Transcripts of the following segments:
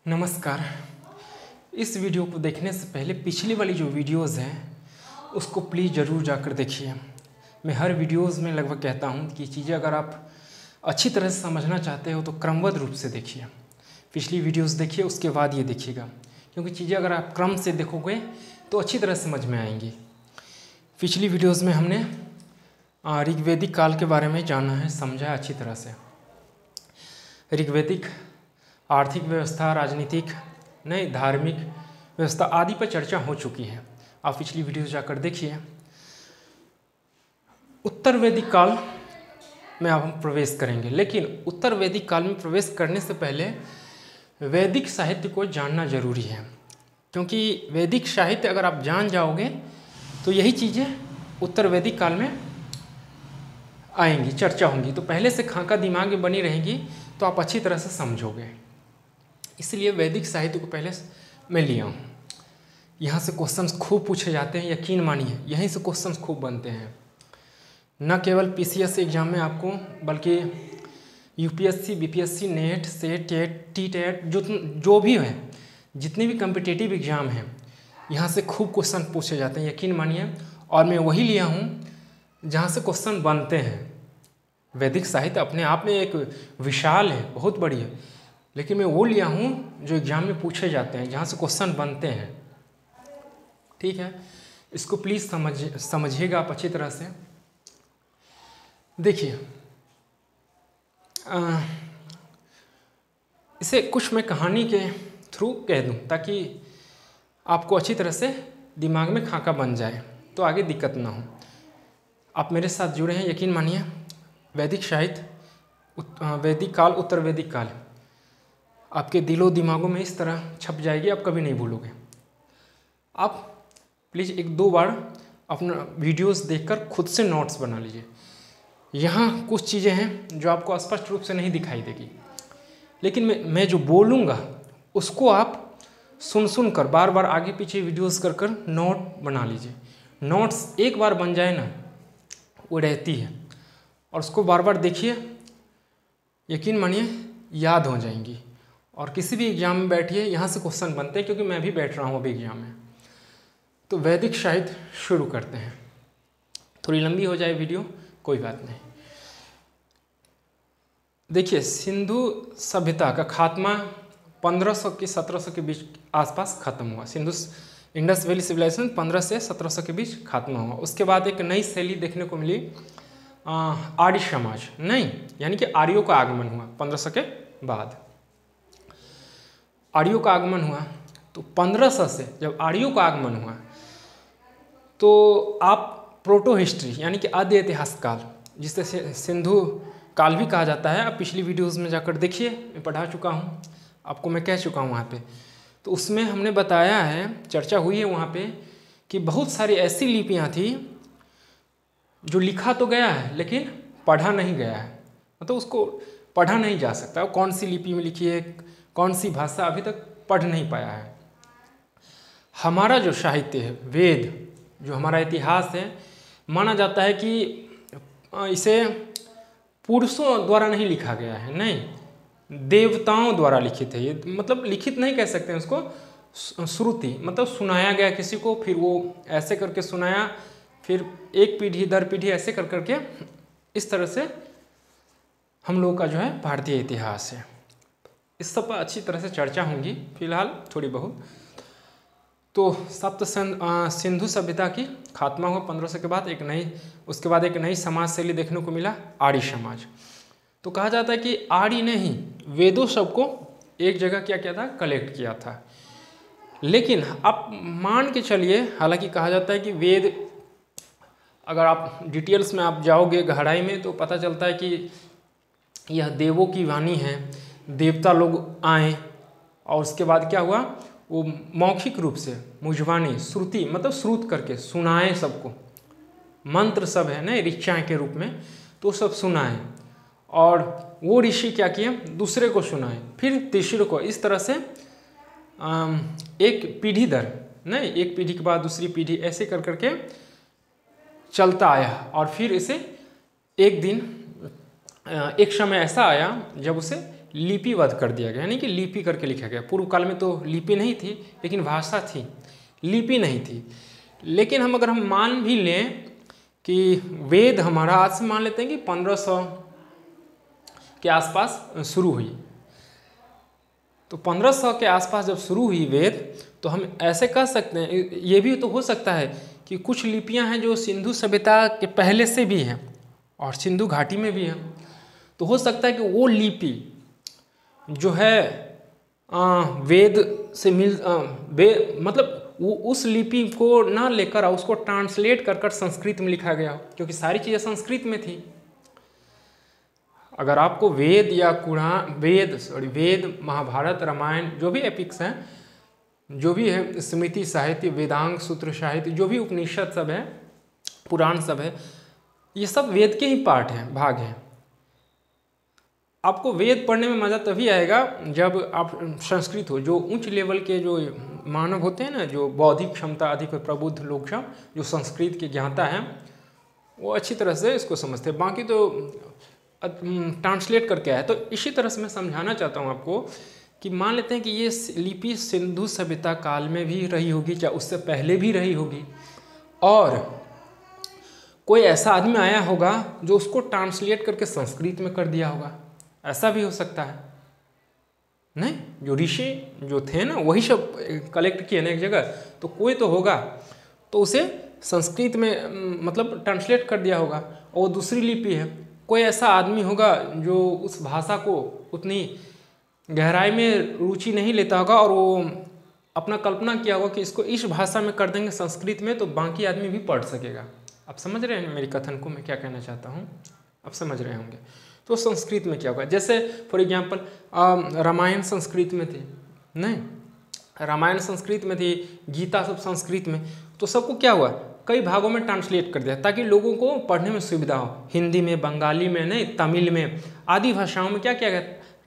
नमस्कार। इस वीडियो को देखने से पहले पिछली वाली जो वीडियोज़ हैं उसको प्लीज़ ज़रूर जाकर देखिए। मैं हर वीडियोज़ में लगभग कहता हूँ कि चीज़ें अगर आप अच्छी तरह से समझना चाहते हो तो क्रमबद्ध रूप से देखिए। पिछली वीडियोज़ देखिए, उसके बाद ये देखिएगा, क्योंकि चीज़ें अगर आप क्रम से देखोगे तो अच्छी तरह समझ में आएंगी। पिछली वीडियोज़ में हमने ऋग्वेदिक काल के बारे में जाना है, समझा है अच्छी तरह से। ऋग्वेदिक आर्थिक व्यवस्था, राजनीतिक नहीं, धार्मिक व्यवस्था आदि पर चर्चा हो चुकी है। आप पिछली वीडियो जाकर देखिए। उत्तर वैदिक काल में अब हम प्रवेश करेंगे, लेकिन उत्तर वैदिक काल में प्रवेश करने से पहले वैदिक साहित्य को जानना जरूरी है, क्योंकि वैदिक साहित्य अगर आप जान जाओगे तो यही चीज़ें उत्तर वैदिक काल में आएंगी, चर्चा होंगी। तो पहले से खाका दिमाग में बनी रहेंगी तो आप अच्छी तरह से समझोगे। इसलिए वैदिक साहित्य को पहले मैं लिया हूँ। यहाँ से क्वेश्चंस खूब पूछे जाते हैं, यकीन मानिए यहीं से क्वेश्चंस खूब बनते हैं। न केवल पीसीएस एग्जाम में आपको, बल्कि UPSC, BPSC, NET, SET, TET, TTET, जो भी है, जितने भी कम्पिटिटिव एग्ज़ाम हैं, यहाँ से खूब क्वेश्चन पूछे जाते हैं, यकीन मानिए। और मैं वही लिया हूँ जहाँ से क्वेश्चन बनते हैं। वैदिक साहित्य अपने आप में एक विशाल है, बहुत बड़ी है, लेकिन मैं वो लिया हूँ जो एग्जाम में पूछे जाते हैं, जहाँ से क्वेश्चन बनते हैं। ठीक है, इसको प्लीज़ समझिएगा आप अच्छी तरह से। देखिए, इसे कुछ मैं कहानी के थ्रू कह दूँ ताकि आपको अच्छी तरह से दिमाग में खाका बन जाए, तो आगे दिक्कत ना हो। आप मेरे साथ जुड़े हैं, यकीन मानिए। वैदिक साहित्य, वैदिक काल, उत्तर वैदिक काल आपके दिलो दिमागों में इस तरह छप जाएगी, आप कभी नहीं भूलोगे। आप प्लीज़ एक दो बार अपना वीडियोस देखकर खुद से नोट्स बना लीजिए। यहाँ कुछ चीज़ें हैं जो आपको स्पष्ट रूप से नहीं दिखाई देगी, लेकिन मैं जो बोलूँगा उसको आप सुन कर बार बार आगे पीछे वीडियोस कर नोट बना लीजिए। नोट्स एक बार बन जाए ना, वो रहती है, और उसको बार बार देखिए, यकीन मानिए याद हो जाएंगी। और किसी भी एग्जाम में बैठिए, यहाँ से क्वेश्चन बनते हैं, क्योंकि मैं भी बैठ रहा हूँ अभी एग्जाम में। तो वैदिक साहित्य शुरू करते हैं। थोड़ी लंबी हो जाए वीडियो, कोई बात नहीं। देखिए, सिंधु सभ्यता का खात्मा 1500 की 1700 के बीच आसपास खत्म हुआ। इंडस वैली सिविलाइजेशन 1500 से 1700 के बीच खात्मा हुआ। उसके बाद एक नई शैली देखने को मिली, आर्य समाज, नहीं यानी कि आर्यों का आगमन हुआ 1500 के बाद। आर्यों का आगमन हुआ तो 1500 से जब आर्यों का आगमन हुआ तो आप प्रोटो हिस्ट्री यानी कि आद्य इतिहास काल, जिसे सिंधु काल भी कहा जाता है, आप पिछली वीडियोज़ में जाकर देखिए, मैं पढ़ा चुका हूँ, आपको मैं कह चुका हूँ वहाँ पे। तो उसमें हमने बताया है, चर्चा हुई है वहाँ पे, कि बहुत सारी ऐसी लिपियाँ थी जो लिखा तो गया है लेकिन पढ़ा नहीं गया है, मतलब उसको पढ़ा नहीं जा सकता। वो कौन सी लिपि में लिखी है, कौन सी भाषा, अभी तक पढ़ नहीं पाया है। हमारा जो साहित्य है, वेद, जो हमारा इतिहास है, माना जाता है कि इसे पुरुषों द्वारा नहीं लिखा गया है, नहीं, देवताओं द्वारा लिखित है ये। मतलब लिखित नहीं कह सकते हैं उसको, श्रुति, मतलब सुनाया गया किसी को, फिर वो ऐसे करके सुनाया, फिर एक पीढ़ी दर पीढ़ी ऐसे कर करके, इस तरह से हम लोग का जो है भारतीय इतिहास है। इस सब पर अच्छी तरह से चर्चा होंगी, फिलहाल थोड़ी बहुत। तो सप्त सिंधु सभ्यता की खात्मा हुआ 1500 के बाद, उसके बाद एक नई समाज शैली देखने को मिला, आर्य समाज। तो कहा जाता है कि आर्य ने ही वेदों सबको एक जगह क्या किया था, कलेक्ट किया था। लेकिन आप मान के चलिए, हालांकि कहा जाता है कि वेद, अगर आप डिटेल्स में आप जाओगे गहराई में, तो पता चलता है कि यह देवों की वाणी है, देवता लोग आए, और उसके बाद क्या हुआ, वो मौखिक रूप से मुझवानी, श्रुति मतलब श्रुत करके सुनाए सबको, मंत्र सब है ना ऋचाएँ के रूप में, तो सब सुनाए, और वो ऋषि क्या किए, दूसरे को सुनाए, फिर तीसरे को, इस तरह से एक पीढ़ी दर नहीं, एक पीढ़ी के बाद दूसरी पीढ़ी, ऐसे कर करके चलता आया। और फिर इसे एक दिन, एक समय ऐसा आया जब उसे लिपिबद्ध कर दिया गया, यानी कि लिपि करके लिखा गया। पूर्व काल में तो लिपि नहीं थी, लेकिन भाषा थी, लिपि नहीं थी। लेकिन अगर हम मान भी लें कि वेद हमारा, आज से मान लेते हैं कि 1500 के आसपास शुरू हुई, तो 1500 के आसपास जब शुरू हुई वेद, तो हम ऐसे कह सकते हैं, ये भी तो हो सकता है कि कुछ लिपियां हैं जो सिंधु सभ्यता के पहले से भी हैं और सिंधु घाटी में भी हैं। तो हो सकता है कि वो लिपि जो है वेद से मतलब वो उस लिपि को ना लेकर उसको ट्रांसलेट कर संस्कृत में लिखा गया हो, क्योंकि सारी चीज़ें संस्कृत में थी। अगर आपको वेद या कुरान, वेद, महाभारत, रामायण, जो भी एपिक्स हैं, जो भी है, स्मृति साहित्य, वेदांग सूत्र साहित्य, जो भी उपनिषद सब है, पुराण सब है, ये सब वेद के ही पार्ट हैं, भाग हैं। आपको वेद पढ़ने में मज़ा तभी आएगा जब आप संस्कृत हो। जो उच्च लेवल के जो मानव होते हैं ना, जो बौद्धिक क्षमता अधिक प्रबुद्ध लोग सब, जो संस्कृत के ज्ञाता हैं, वो अच्छी तरह से इसको समझते हैं। बाकी तो ट्रांसलेट करके आया। तो इसी तरह से मैं समझाना चाहता हूँ आपको कि मान लेते हैं कि ये लिपि सिंधु सभ्यता काल में भी रही होगी, चाहे उससे पहले भी रही होगी, और कोई ऐसा आदमी आया होगा जो उसको ट्रांसलेट करके संस्कृत में कर दिया होगा। ऐसा भी हो सकता है, नहीं? जो ऋषि जो थे ना, वही सब कलेक्ट किए ना एक जगह, तो कोई तो होगा, तो उसे संस्कृत में मतलब ट्रांसलेट कर दिया होगा, और दूसरी लिपि है। कोई ऐसा आदमी होगा जो उस भाषा को उतनी गहराई में रुचि नहीं लेता होगा, और वो अपना कल्पना किया होगा कि इसको इस भाषा में कर देंगे संस्कृत में, तो बाकी आदमी भी पढ़ सकेगा। आप समझ रहे हैं मेरी कथन को, मैं क्या कहना चाहता हूँ? आप समझ रहे होंगे। तो संस्कृत में क्या होगा, जैसे फॉर एग्जांपल रामायण संस्कृत में थी, नहीं? रामायण संस्कृत में थी, गीता सब संस्कृत में, तो सबको क्या हुआ, कई भागों में ट्रांसलेट कर दिया ताकि लोगों को पढ़ने में सुविधा हो। हिंदी में, बंगाली में, नहीं, तमिल में, आदि भाषाओं में क्या किया गया,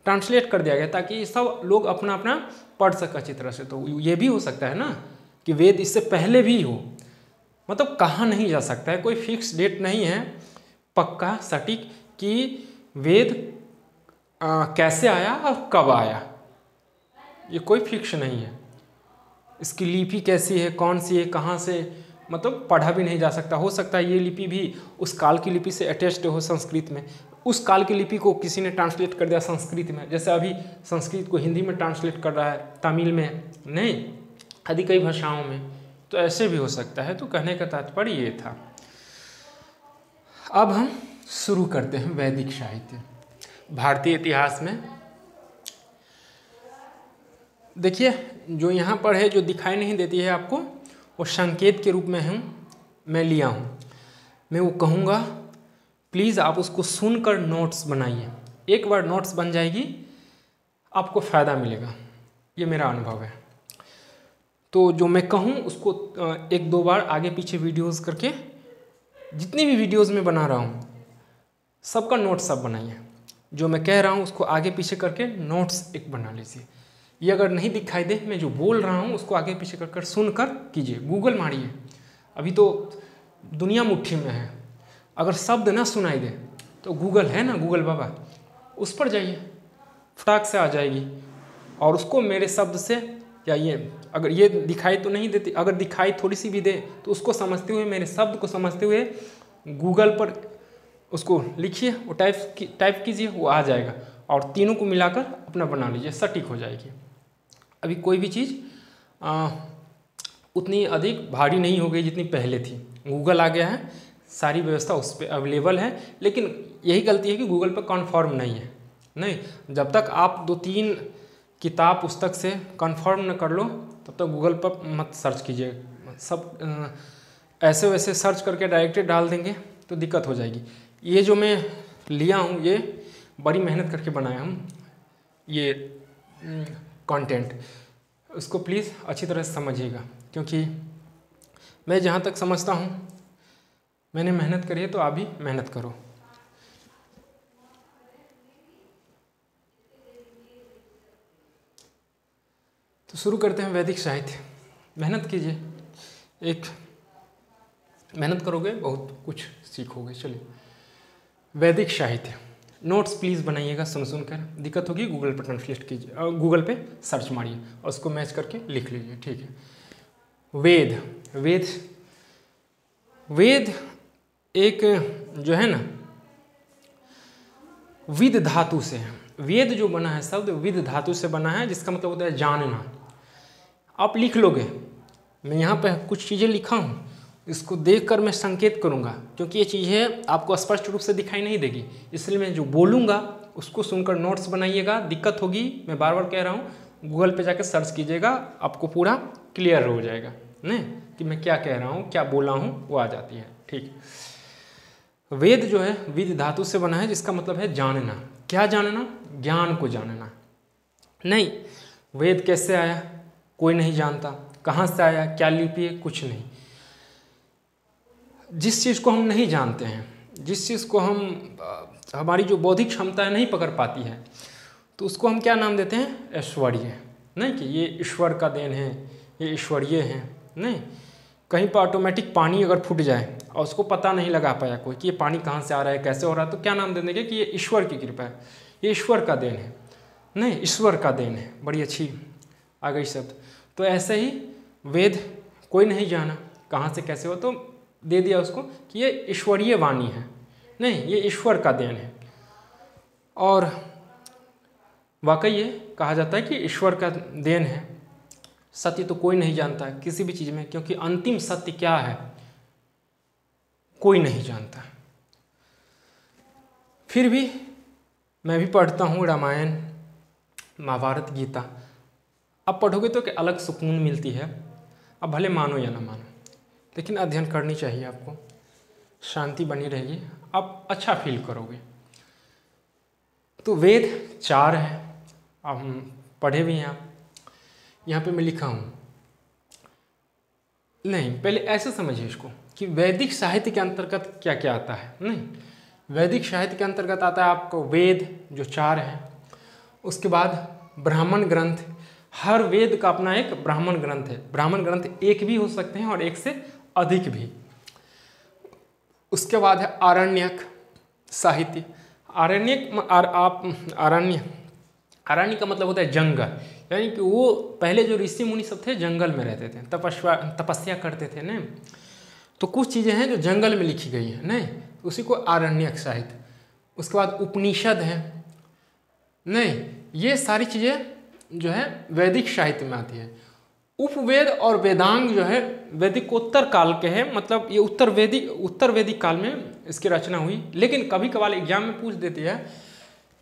ट्रांसलेट कर दिया गया, ताकि सब लोग अपना अपना पढ़ सकें अच्छी तरह से। तो ये भी हो सकता है ना कि वेद इससे पहले भी हो, मतलब कहा नहीं जा सकता है, कोई फिक्स डेट नहीं है पक्का सटीक कि वेद कैसे आया और कब आया, ये कोई फिक्स नहीं है। इसकी लिपि कैसी है, कौन सी है, कहाँ से, मतलब पढ़ा भी नहीं जा सकता। हो सकता है ये लिपि भी उस काल की लिपि से अटैच्ड हो संस्कृत में, उस काल की लिपि को किसी ने ट्रांसलेट कर दिया संस्कृत में, जैसे अभी संस्कृत को हिंदी में ट्रांसलेट कर रहा है, तमिल में, नहीं, आदि कई भाषाओं में। तो ऐसे भी हो सकता है। तो कहने का तात्पर्य ये था। अब हम शुरू करते हैं वैदिक साहित्य। भारतीय इतिहास में देखिए, जो यहाँ पर है, जो दिखाई नहीं देती है आपको, वो संकेत के रूप में मैं लिया हूँ। मैं वो कहूँगा, प्लीज़ आप उसको सुनकर नोट्स बनाइए। एक बार नोट्स बन जाएगी, आपको फ़ायदा मिलेगा, ये मेरा अनुभव है। तो जो मैं कहूँ उसको एक दो बार आगे पीछे वीडियोस करके, जितनी भी वीडियोस में बना रहा हूँ सबका नोट्स सब बनाइए। जो मैं कह रहा हूँ उसको आगे पीछे करके नोट्स एक बना लीजिए। ये अगर नहीं दिखाई दे, मैं जो बोल रहा हूँ उसको आगे पीछे कर सुनकर कीजिए। गूगल मारिए, अभी तो दुनिया मुट्ठी में है। अगर शब्द ना सुनाई दे तो गूगल है ना, गूगल बाबा, उस पर जाइए, फटाक से आ जाएगी। और उसको मेरे शब्द से, या ये अगर ये दिखाई तो नहीं देती, अगर दिखाई थोड़ी सी भी दे तो उसको समझते हुए, मेरे शब्द को समझते हुए गूगल पर उसको लिखिए, वो टाइप कीजिए, वो आ जाएगा। और तीनों को मिलाकर अपना बना लीजिए, सटीक हो जाएगी। अभी कोई भी चीज़ उतनी अधिक भारी नहीं हो गई जितनी पहले थी। गूगल आ गया है, सारी व्यवस्था उस पर अवेलेबल है। लेकिन यही गलती है कि गूगल पर कन्फर्म नहीं है। नहीं, जब तक आप 2-3 किताब पुस्तक से कन्फर्म न कर लो तब तक गूगल पर मत सर्च कीजिए। सब ऐसे वैसे सर्च करके डायरेक्ट डाल देंगे तो दिक्कत हो जाएगी। ये जो मैं लिया हूँ, ये बड़ी मेहनत करके बनाया हूँ ये कंटेंट, उसको प्लीज़ अच्छी तरह से समझिएगा, क्योंकि मैं जहाँ तक समझता हूँ मैंने मेहनत करी है, तो आप भी मेहनत करो। तो शुरू करते हैं वैदिक साहित्य। मेहनत कीजिए, एक मेहनत करोगे बहुत कुछ सीखोगे। चलिए, वैदिक साहित्य नोट्स प्लीज़ बनाइएगा सुन कर। दिक्कत होगी गूगल पर ट्रांसलेट कीजिए और गूगल पे सर्च मारिए और उसको मैच करके लिख लीजिए, ठीक है। वेद, वेद वेद एक जो है ना विद धातु से है। वेद जो बना है शब्द विद धातु से बना है, जिसका मतलब होता है जानना। आप लिख लोगे, मैं यहाँ पे कुछ चीज़ें लिखा हूँ, इसको देखकर मैं संकेत करूँगा, क्योंकि ये चीज़ें आपको स्पष्ट रूप से दिखाई नहीं देगी, इसलिए मैं जो बोलूँगा उसको सुनकर नोट्स बनाइएगा। दिक्कत होगी, मैं बार बार कह रहा हूँ, गूगल पे जाकर सर्च कीजिएगा, आपको पूरा क्लियर हो जाएगा नहीं कि मैं क्या कह रहा हूँ, क्या बोला हूँ, वो आ जाती है, ठीक। वेद जो है विद धातु से बना है, जिसका मतलब है जानना। क्या जानना? ज्ञान को जानना। नहीं, वेद कैसे आया कोई नहीं जानता, कहाँ से आया, क्या लिपि है, कुछ नहीं। जिस चीज़ को हम नहीं जानते हैं, जिस चीज़ को हमारी जो बौद्धिक क्षमता नहीं पकड़ पाती है, तो उसको हम क्या नाम देते हैं? ऐश्वर्य। नहीं कि ये ईश्वर का देन है, ये ईश्वरीय है, नहीं। कहीं पर ऑटोमेटिक पानी अगर फूट जाए और उसको पता नहीं लगा पाया कोई कि ये पानी कहाँ से आ रहा है, कैसे हो रहा है, तो क्या नाम दे देंगे कि ये ईश्वर की कृपा है, ये ईश्वर का देन है। नहीं, ईश्वर का देन है। बड़ी अच्छी आ गई शब्द। तो ऐसे ही वेद कोई नहीं जाना कहाँ से कैसे हो, तो दे दिया उसको कि ये ईश्वरीय वाणी है, नहीं ये ईश्वर का देन है। और वाकई ये कहा जाता है कि ईश्वर का देन है। सत्य तो कोई नहीं जानता है किसी भी चीज़ में, क्योंकि अंतिम सत्य क्या है कोई नहीं जानता। फिर भी मैं भी पढ़ता हूँ रामायण, महाभारत, गीता। अब पढ़ोगे तो कि अलग सुकून मिलती है। अब भले मानो या ना मानो, लेकिन अध्ययन करनी चाहिए आपको, शांति बनी रहेगी, आप अच्छा फील करोगे। तो वेद 4 है, अब हम पढ़े भी हैं। आप यहाँ पे मैं लिखा हूँ, नहीं पहले ऐसे समझिए इसको कि वैदिक साहित्य के अंतर्गत क्या क्या आता है। नहीं, वैदिक साहित्य के अंतर्गत आता है आपको वेद जो 4 है, उसके बाद ब्राह्मण ग्रंथ। हर वेद का अपना एक ब्राह्मण ग्रंथ है। ब्राह्मण ग्रंथ एक भी हो सकते हैं और एक से अधिक भी। उसके बाद है आरण्यक साहित्य। आरण्य का मतलब होता है जंगल, यानी कि वो पहले जो ऋषि मुनि सब थे जंगल में रहते थे, तपस्या करते थे नहीं, तो कुछ चीज़ें हैं जो जंगल में लिखी गई हैं नहीं, उसी को आरण्यक साहित्य। उसके बाद उपनिषद है, नहीं ये सारी चीज़ें जो है वैदिक साहित्य में आती है। उपवेद और वेदांग जो है वैदिकोत्तर काल के हैं, मतलब ये उत्तर वैदिक काल में इसकी रचना हुई। लेकिन कभी कभार एग्जाम में पूछ देती है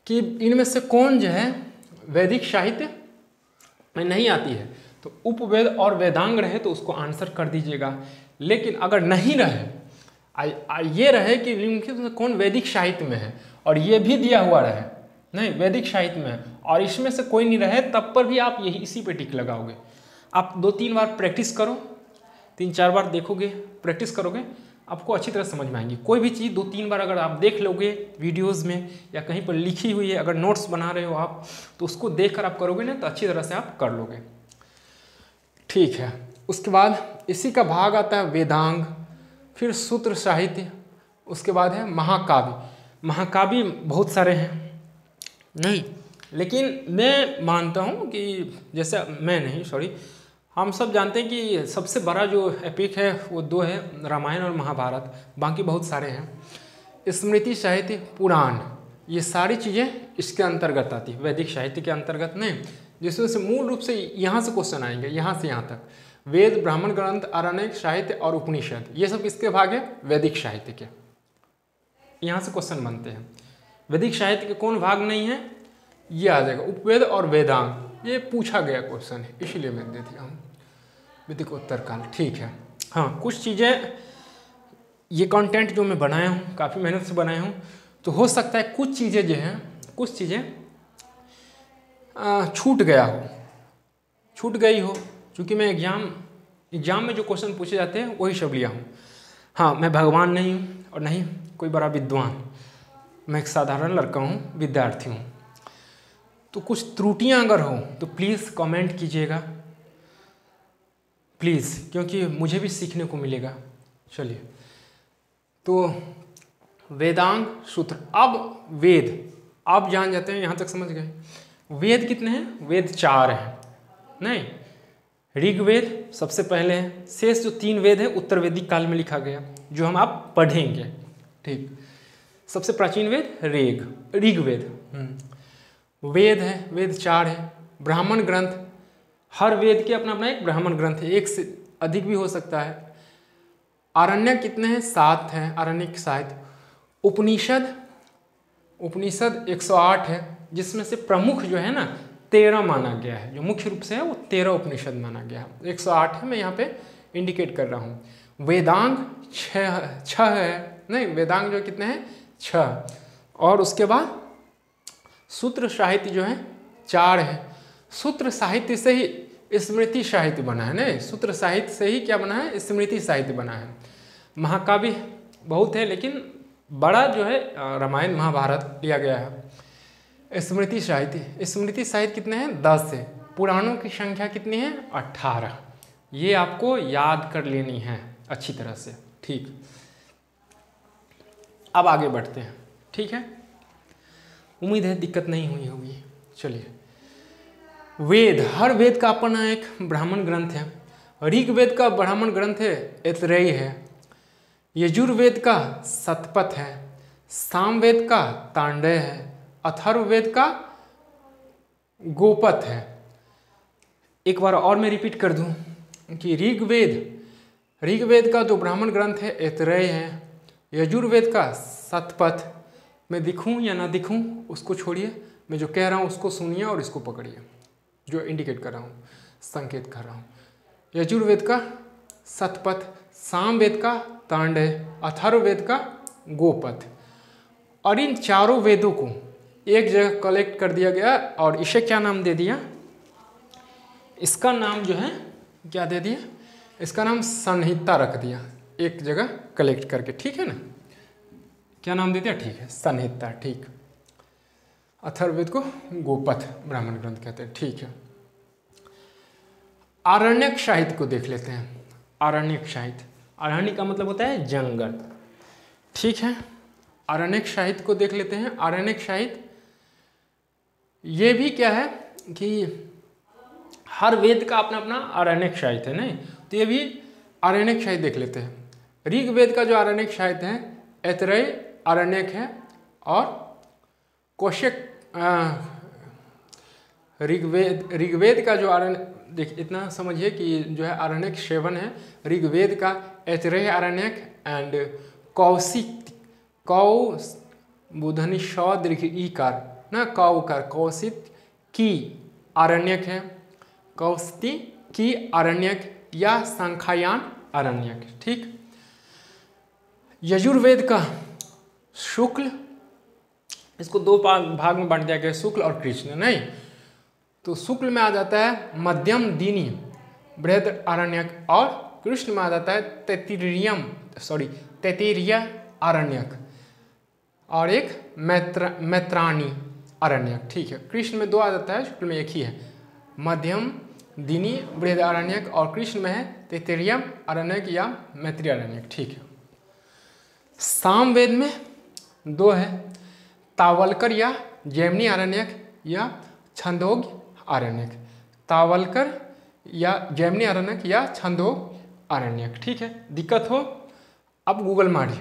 कि इनमें से कौन जो है वैदिक साहित्य में नहीं आती है, तो उपवेद और वेदांग रहे तो उसको आंसर कर दीजिएगा। लेकिन अगर नहीं रहे, ये रहे कि कौन वैदिक साहित्य में है और ये भी दिया हुआ रहे नहीं वैदिक साहित्य में है और इसमें से कोई नहीं रहे, तब पर भी आप यही इसी पे टिक लगाओगे। आप 2-3 बार प्रैक्टिस करो, 3-4 बार देखोगे, प्रैक्टिस करोगे, आपको अच्छी तरह समझ में आएंगी। कोई भी चीज़ 2-3 बार अगर आप देख लोगे वीडियोज़ में या कहीं पर लिखी हुई है, अगर नोट्स बना रहे हो आप, तो उसको देखकर आप करोगे ना तो अच्छी तरह से आप कर लोगे, ठीक है। उसके बाद इसी का भाग आता है वेदांग, फिर सूत्र साहित्य, उसके बाद है महाकाव्य। महाकाव्य बहुत सारे हैं नहीं, लेकिन मैं मानता हूँ कि जैसे हम सब जानते हैं कि सबसे बड़ा जो एपिक है वो 2 है, रामायण और महाभारत, बाकी बहुत सारे हैं। स्मृति साहित्य, पुराण, ये सारी चीज़ें इसके अंतर्गत आती है, वैदिक साहित्य के अंतर्गत नहीं, जिसमें से मूल रूप से यहाँ से क्वेश्चन आएंगे, यहाँ से यहाँ तक। वेद, ब्राह्मण ग्रंथ, आरण्यक साहित्य और उपनिषद, ये सब किसके भाग है? वैदिक साहित्य के। यहाँ से क्वेश्चन बनते हैं। वैदिक साहित्य के कौन भाग नहीं है, ये आ जाएगा उपवेद और वेदांग। ये पूछा गया क्वेश्चन है, इसीलिए मैं दे दिया हूँ वैदिक उत्तर काल, ठीक है। हाँ, कुछ चीज़ें, ये कंटेंट जो मैं बनाया हूँ काफ़ी मेहनत से बनाया हूँ, तो हो सकता है कुछ चीज़ें जो हैं, कुछ चीज़ें छूट गई हो, क्योंकि मैं एग्ज़ाम में जो क्वेश्चन पूछे जाते हैं वही सब लिया हूँ। हाँ, मैं भगवान नहीं हूँ और नहीं कोई बड़ा विद्वान, मैं एक साधारण लड़का हूँ, विद्यार्थी हूँ। तो कुछ त्रुटियाँ अगर हो तो प्लीज़ कमेंट कीजिएगा, प्लीज़, क्योंकि मुझे भी सीखने को मिलेगा। चलिए, तो वेदांग सूत्र। अब वेद आप जान जाते हैं, यहाँ तक समझ गए। वेद कितने हैं? वेद 4 हैं। नहीं, ऋग्वेद सबसे पहले है, शेष जो 3 वेद है उत्तर वैदिक काल में लिखा गया, जो हम आप पढ़ेंगे। ठीक, सबसे प्राचीन वेद ऋग्वेद। वेद है, वेद 4 है। ब्राह्मण ग्रंथ, हर वेद के अपना अपना एक ब्राह्मण ग्रंथ है, एक से अधिक भी हो सकता है। आरण्यक कितने हैं? 7 हैं आरण्यक साहित्य। उपनिषद 108 है, जिसमें से प्रमुख जो है ना 13 माना गया है, जो मुख्य रूप से है वो 13 उपनिषद माना गया है। 108 है, मैं यहाँ पे इंडिकेट कर रहा हूँ। वेदांग 6 है, नहीं वेदांग जो कितने हैं? 6। और उसके बाद सूत्र साहित्य जो है 4 है। सूत्र साहित्य से ही स्मृति साहित्य बना है। नहीं, सूत्र साहित्य से ही क्या बना है? स्मृति साहित्य बना है। महाकाव्य बहुत है, लेकिन बड़ा जो है रामायण महाभारत लिया गया है। स्मृति साहित्य कितने हैं? 10 है। पुराणों की संख्या कितनी है? 18। ये आपको याद कर लेनी है अच्छी तरह से। ठीक, अब आगे बढ़ते हैं। ठीक है, उम्मीद है दिक्कत नहीं हुई होगी। चलिए, वेद, हर वेद का अपना एक ब्राह्मण ग्रंथ है। ऋग्वेद का ब्राह्मण ग्रंथ है ऐतरेय है। यजुर्वेद का शतपथ है। सामवेद का तांडेय है। अथर्ववेद का गोपथ है। एक बार और मैं रिपीट कर दूं कि ऋग्वेद का जो ब्राह्मण ग्रंथ है ऐतरेय है। यजुर्वेद का शतपथ, मैं दिखूं या ना दिखूं उसको छोड़िए, मैं जो कह रहा हूं उसको सुनिए और इसको पकड़िए, जो इंडिकेट कर रहा हूं, संकेत कर रहा हूं। यजुर्वेद का शतपथ, सामवेद का तांडेय, अथर्ववेद का गोपथ। और इन चारों वेदों को एक जगह कलेक्ट कर दिया गया और इसे क्या नाम दे दिया? इसका नाम जो है क्या दे दिया? इसका नाम संहिता रख दिया, एक जगह कलेक्ट करके। ठीक है ना, क्या नाम दे दिया? ठीक है, संहिता। ठीक, अथर्ववेद को गोपथ ब्राह्मण ग्रंथ कहते हैं। ठीक है, आरण्यक साहित्य को देख लेते हैं। आरण्यक साहित्य, आरण्य का मतलब होता है जंगल। ठीक है, आरण्यक साहित्य को देख लेते हैं। आरण्यक साहित्य ये भी क्या है कि हर वेद का अपना अपना आरण्यक साहित्य है। नहीं, तो ये भी आरण्यक साहित्य देख लेते हैं। ऋग्वेद का जो आरण्यक साहित्य है ऐतरेय आरण्यक है, और कौशिक ऋग्वेद का जो आरण्य, देखिए इतना समझिए कि जो है आरण्यक 7 है। ऋग्वेद का ऐतरेय आरण्यक एंड बुधनी दीर्घ ईकार ना कौकार कौशिक की आरण्यक है। कौशिकी की आरण्यक या संख्यायन आरण्यक। ठीक, यजुर्वेद का शुक्ल, इसको 2 भाग में बांट दिया गया, शुक्ल और कृष्ण। नहीं, तो शुक्ल में आ जाता है मध्यम दीनी बृहद आरण्यक, और कृष्ण में आ जाता है तैत्तिरीय आरण्यक, और एक मैत्राणी आरण्यक। ठीक है, कृष्ण में 2 आ जाता है, शुक्ल में 1 ही है। मध्यम दीनी बृहद आरण्यक, और कृष्ण में है तैत्तिरीय आरण्यक या मैत्री आरण्यक। ठीक है, सामवेद में 2 है, तावलकर या जैमिनी आरण्यक या छंदोग्य आरण्यक। तावलकर या जैमिनी आरण्यक या छंदोग्य आरण्यक। ठीक है, दिक्कत हो अब गूगल मारिए,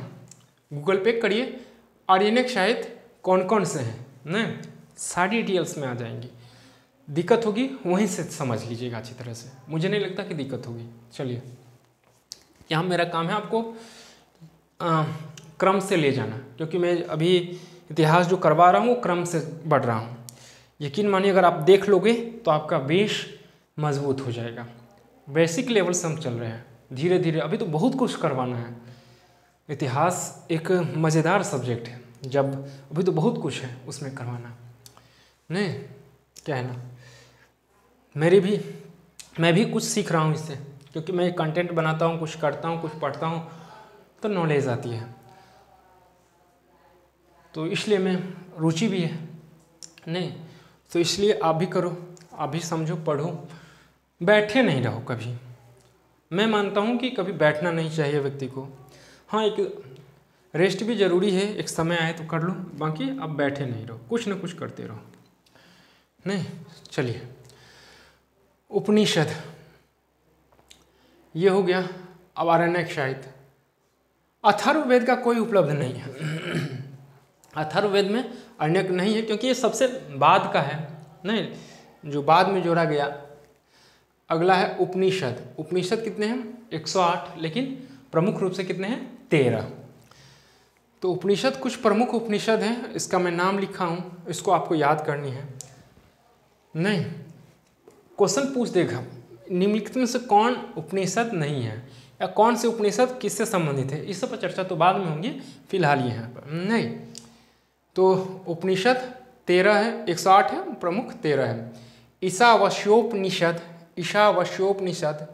गूगल पे करिए आरण्यक साहित्य कौन कौन से हैं, नहीं सारी डिटेल्स में आ जाएंगी। दिक्कत होगी वहीं से समझ लीजिएगा अच्छी तरह से, मुझे नहीं लगता कि दिक्कत होगी। चलिए, यहाँ मेरा काम है आपको क्रम से ले जाना, क्योंकि मैं अभी इतिहास जो करवा रहा हूँ वो क्रम से बढ़ रहा हूँ। यकीन मानिए अगर आप देख लोगे तो आपका बेस मजबूत हो जाएगा। बेसिक लेवल से हम चल रहे हैं, धीरे धीरे अभी तो बहुत कुछ करवाना है। इतिहास एक मज़ेदार सब्जेक्ट है, जब अभी तो बहुत कुछ है उसमें करवाना, नहीं क्या है ना। मैं भी कुछ सीख रहा हूँ इससे, क्योंकि मैं कंटेंट बनाता हूँ, कुछ करता हूँ, कुछ पढ़ता हूँ, तो नॉलेज आती है, तो इसलिए मैं रुचि भी है, नहीं तो इसलिए आप भी करो, आप भी समझो, पढ़ो, बैठे नहीं रहो कभी। मैं मानता हूँ कि कभी बैठना नहीं चाहिए व्यक्ति को। हाँ, एक रेस्ट भी जरूरी है, एक समय आए तो कर लो, बाकी अब बैठे नहीं रहो, कुछ ना कुछ करते रहो। नहीं, चलिए उपनिषद ये हो गया। अब आरण्यक साहित्य। अथर्ववेद का कोई उपलब्ध नहीं है। अथर्ववेद में आरण्यक नहीं है क्योंकि ये सबसे बाद का है, नहीं, जो बाद में जोड़ा गया। अगला है उपनिषद। उपनिषद कितने हैं? 108, लेकिन प्रमुख रूप से कितने हैं? 13। तो उपनिषद कुछ प्रमुख उपनिषद हैं, इसका मैं नाम लिखा हूँ, इसको आपको याद करनी है। नहीं, क्वेश्चन पूछ देगा निम्नलिखित में से कौन उपनिषद नहीं है, या कौन से उपनिषद किससे संबंधित है, इस सब पर चर्चा तो बाद में होंगी, फिलहाल यहाँ पर नहीं। तो उपनिषद 13 है, 108 है, प्रमुख 13 है। ईशावास्योपनिषद, ईशावास्योपनिषद,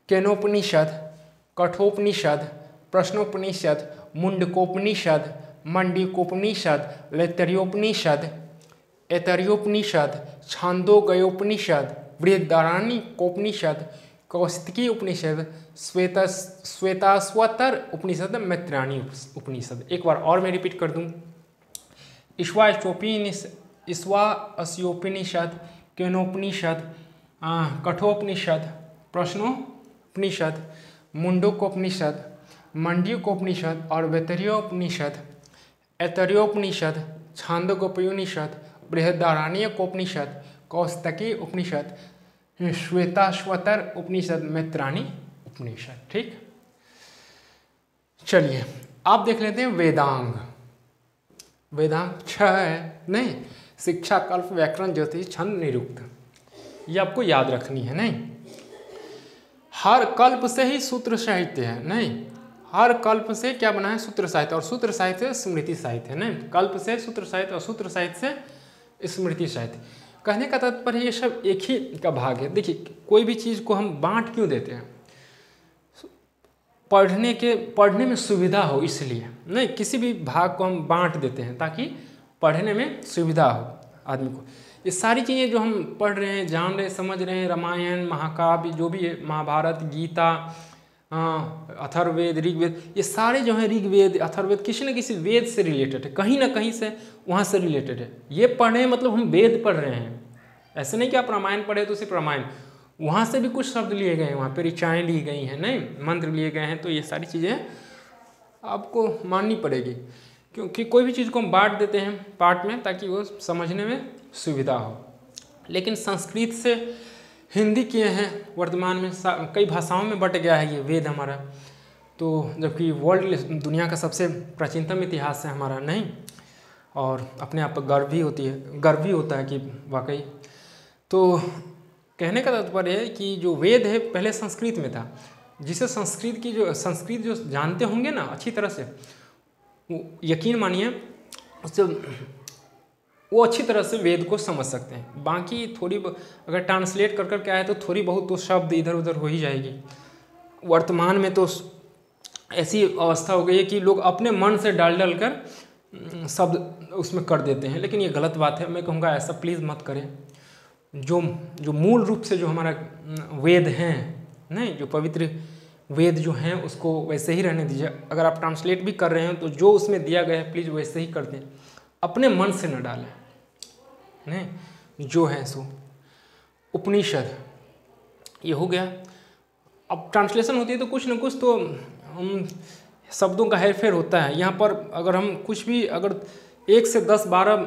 केनोपनिषद, कठोपनिषद, प्रश्नोपनिषद, मुंडकोपनिषद, मंडिकोपनिषद, लेतरियोपनिषद, ऐतरेयोपनिषद, छांदोग्योपनिषद, बृहदारण्यकोपनिषद, कौशिकी उपनिषद, श्वेताश्वतर उपनिषद, मैत्रायणी उपनिषद। एक बार और मैं रिपीट कर दूं। ईशावास्योपनिषद, केनोपनिषद, कठोपनिषद, प्रश्नोपनिषद, मुंडकोपनिषद, मंडकोपनिषद और वैतरेयोपनिषद, ऐतरेयोपनिषद, छांदोग्योपनिषद, बृहदारण्यकोपनिषद, कौशिकी उपनिषद, श्वेताश्वतर उपनिषद, मैत्रायणी उपनिषद। ठीक, चलिए आप देख लेते हैं वेदांग। वेदांग 6 है, नहीं, शिक्षा, कल्प, व्याकरण, ज्योतिष, छंद, निरुक्त, ये आपको याद रखनी है। नहीं, हर कल्प से ही सूत्र साहित्य है। नहीं, हर कल्प से क्या बना है? सूत्र साहित्य, और सूत्र साहित्य स्मृति साहित्य है। नहीं, कल्प से सूत्र साहित्य और सूत्र साहित्य से स्मृति साहित्य। कहने का तात्पर्य ये सब एक ही का भाग है। देखिए, कोई भी चीज़ को हम बांट क्यों देते हैं? पढ़ने में सुविधा हो इसलिए। नहीं, किसी भी भाग को हम बांट देते हैं ताकि पढ़ने में सुविधा हो आदमी को। ये सारी चीज़ें जो हम पढ़ रहे हैं, जान रहे हैं, समझ रहे हैं, रामायण, महाकाव्य, जो भी है, महाभारत, गीता, अथर्ववेद, ऋग्वेद, ये सारे जो हैं, ऋग्वेद, अथर्ववेद, किसी न किसी वेद से रिलेटेड है, कहीं ना कहीं से वहाँ से रिलेटेड है। ये पढ़े मतलब हम वेद पढ़ रहे हैं। ऐसे नहीं कि आप रामायण पढ़े तो सिर्फ रामायण, वहाँ से भी कुछ शब्द लिए गए हैं, वहाँ पे ऋचाएँ ली गई हैं, नहीं, मंत्र लिए गए हैं। तो ये सारी चीज़ें आपको माननी पड़ेगी, क्योंकि कोई भी चीज़ को हम बांट देते हैं पार्ट में ताकि वो समझने में सुविधा हो। लेकिन संस्कृत से हिंदी किए हैं, वर्तमान में कई भाषाओं में बट गया है ये वेद हमारा। तो जबकि वर्ल्ड, दुनिया का सबसे प्राचीनतम इतिहास है हमारा, नहीं, और अपने आप पर गर्व भी होता है कि वाकई। तो कहने का तात्पर्य है कि जो वेद है पहले संस्कृत में था, जिसे संस्कृत जो जानते होंगे ना अच्छी तरह से, वो यकीन मानिए उससे वो अच्छी तरह से वेद को समझ सकते हैं। बाकी थोड़ी अगर ट्रांसलेट कर कर के आए तो थोड़ी बहुत तो शब्द इधर उधर हो ही जाएगी। वर्तमान में तो ऐसी अवस्था हो गई है कि लोग अपने मन से डाल कर शब्द उसमें कर देते हैं, लेकिन ये गलत बात है। मैं कहूँगा ऐसा प्लीज़ मत करें। जो मूल रूप से जो हमारा वेद हैं, नहीं, जो पवित्र वेद जो हैं उसको वैसे ही रहने दीजिए। अगर आप ट्रांसलेट भी कर रहे हैं तो जो उसमें दिया गया है प्लीज़ वैसे ही कर दें, अपने मन से न डालें, नहीं, जो है सो। उपनिषद ये हो गया। अब ट्रांसलेशन होती है तो कुछ न कुछ तो शब्दों का हेरफेर होता है। यहाँ पर अगर हम कुछ भी, अगर 1 से 10, 12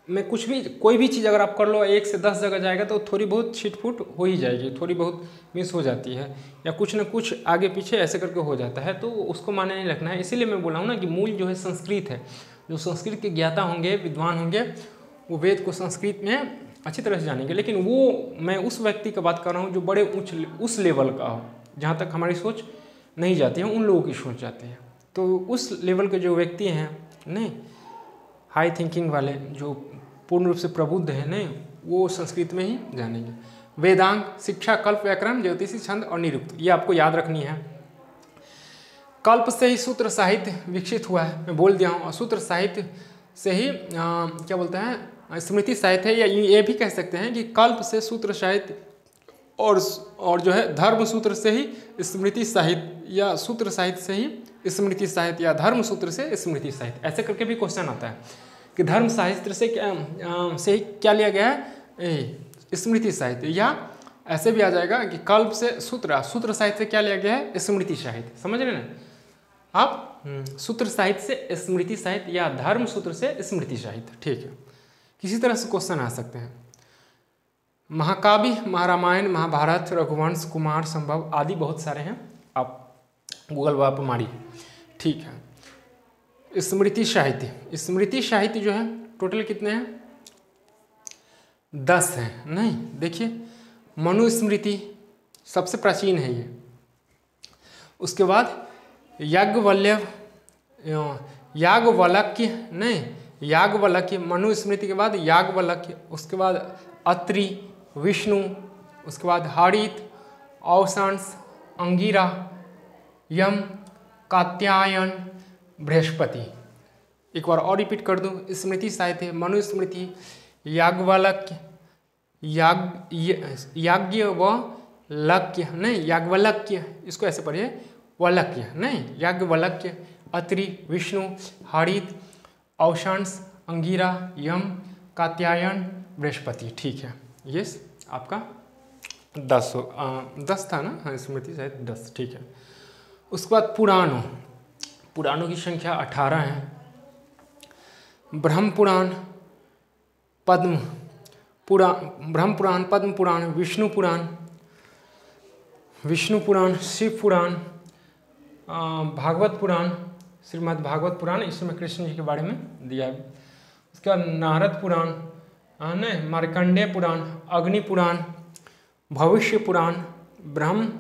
में कुछ भी, कोई भी चीज़ अगर आप कर लो 1 से 10 जगह जाएगा तो थोड़ी बहुत छिटफुट हो ही जाएगी, थोड़ी बहुत मिस हो जाती है, या कुछ न कुछ आगे पीछे ऐसे करके हो जाता है, तो उसको माने नहीं रखना है। इसीलिए मैं बोला हूँ ना कि मूल जो है संस्कृत है। जो संस्कृत के ज्ञाता होंगे, विद्वान होंगे, वो वेद को संस्कृत में अच्छी तरह से जानेंगे। लेकिन वो, मैं उस व्यक्ति का बात कर रहा हूँ जो बड़े उस लेवल का हो, जहाँ तक हमारी सोच नहीं जाती है, उन लोगों की सोच जाती है। तो उस लेवल के जो व्यक्ति हैं, नहीं, हाई थिंकिंग वाले, जो पूर्ण रूप से प्रबुद्ध है, नहीं, वो संस्कृत में ही जानेंगे। वेदांग, शिक्षा, कल्प, व्याकरण, ज्योतिषी, छंद और निरुक्त, ये आपको याद रखनी है। कल्प से ही सूत्र साहित्य विकसित हुआ है, मैं बोल दिया हूँ, और सूत्र साहित्य से ही क्या बोलते हैं, स्मृति साहित्य है, या ये भी कह सकते हैं कि कल्प से सूत्र साहित्य और जो है धर्म सूत्र से ही स्मृति साहित्य या सूत्र साहित्य से ही स्मृति साहित्य या धर्म सूत्र से स्मृति साहित्य, ऐसे करके भी क्वेश्चन आता है कि धर्म साहित्य से क्या लिया गया है, स्मृति साहित्य, या ऐसे भी आ जाएगा कि कल्प से सूत्र साहित्य से क्या लिया गया है, स्मृति साहित्य। समझ रहे ना आप, सूत्र साहित्य से स्मृति साहित्य या धर्म सूत्र से स्मृति साहित्य। ठीक है, किसी तरह से क्वेश्चन आ सकते हैं। महाकाव्य, महारामायण, महाभारत, रघुवंश, कुमार संभव आदि बहुत सारे हैं, आप गूगल पर मारिए। ठीक है, स्मृति साहित्य जो है टोटल कितने हैं, 10 हैं। नहीं देखिए, मनुस्मृति सबसे प्राचीन है ये, उसके बाद याज्ञवल्क्य, मनुस्मृति के बाद याज्ञवल्क्य, उसके बाद अत्रि, विष्णु, उसके बाद हरित, औशांस, अंगिरा, यम, कात्यायन, बृहस्पति। एक बार और रिपीट कर दूं, स्मृति साहित्य, मनुस्मृति, याज्ञवल्क्य, याज्ञवल्क्य, इसको ऐसे पढ़िए, वल्क्य नहीं, याज्ञवल्क्य, अत्रि, विष्णु, हरित, औशांस, अंगिरा, यम, कात्यायन, बृहस्पति। ठीक है, ये आपका 10 था ना, हाँ स्मृति साहित्य 10। ठीक है, उसके बाद पुराणों की संख्या 18 है। ब्रह्म पुराण, पद्म पुराण, विष्णु पुराण, शिव पुराण, भागवत पुराण, श्रीमद् भागवत पुराण, इसमें कृष्ण जी के बारे में दिया है। उसके बाद नारद पुराण, मार्कंडेय पुराण, अग्नि पुराण, भविष्य पुराण, ब्रह्म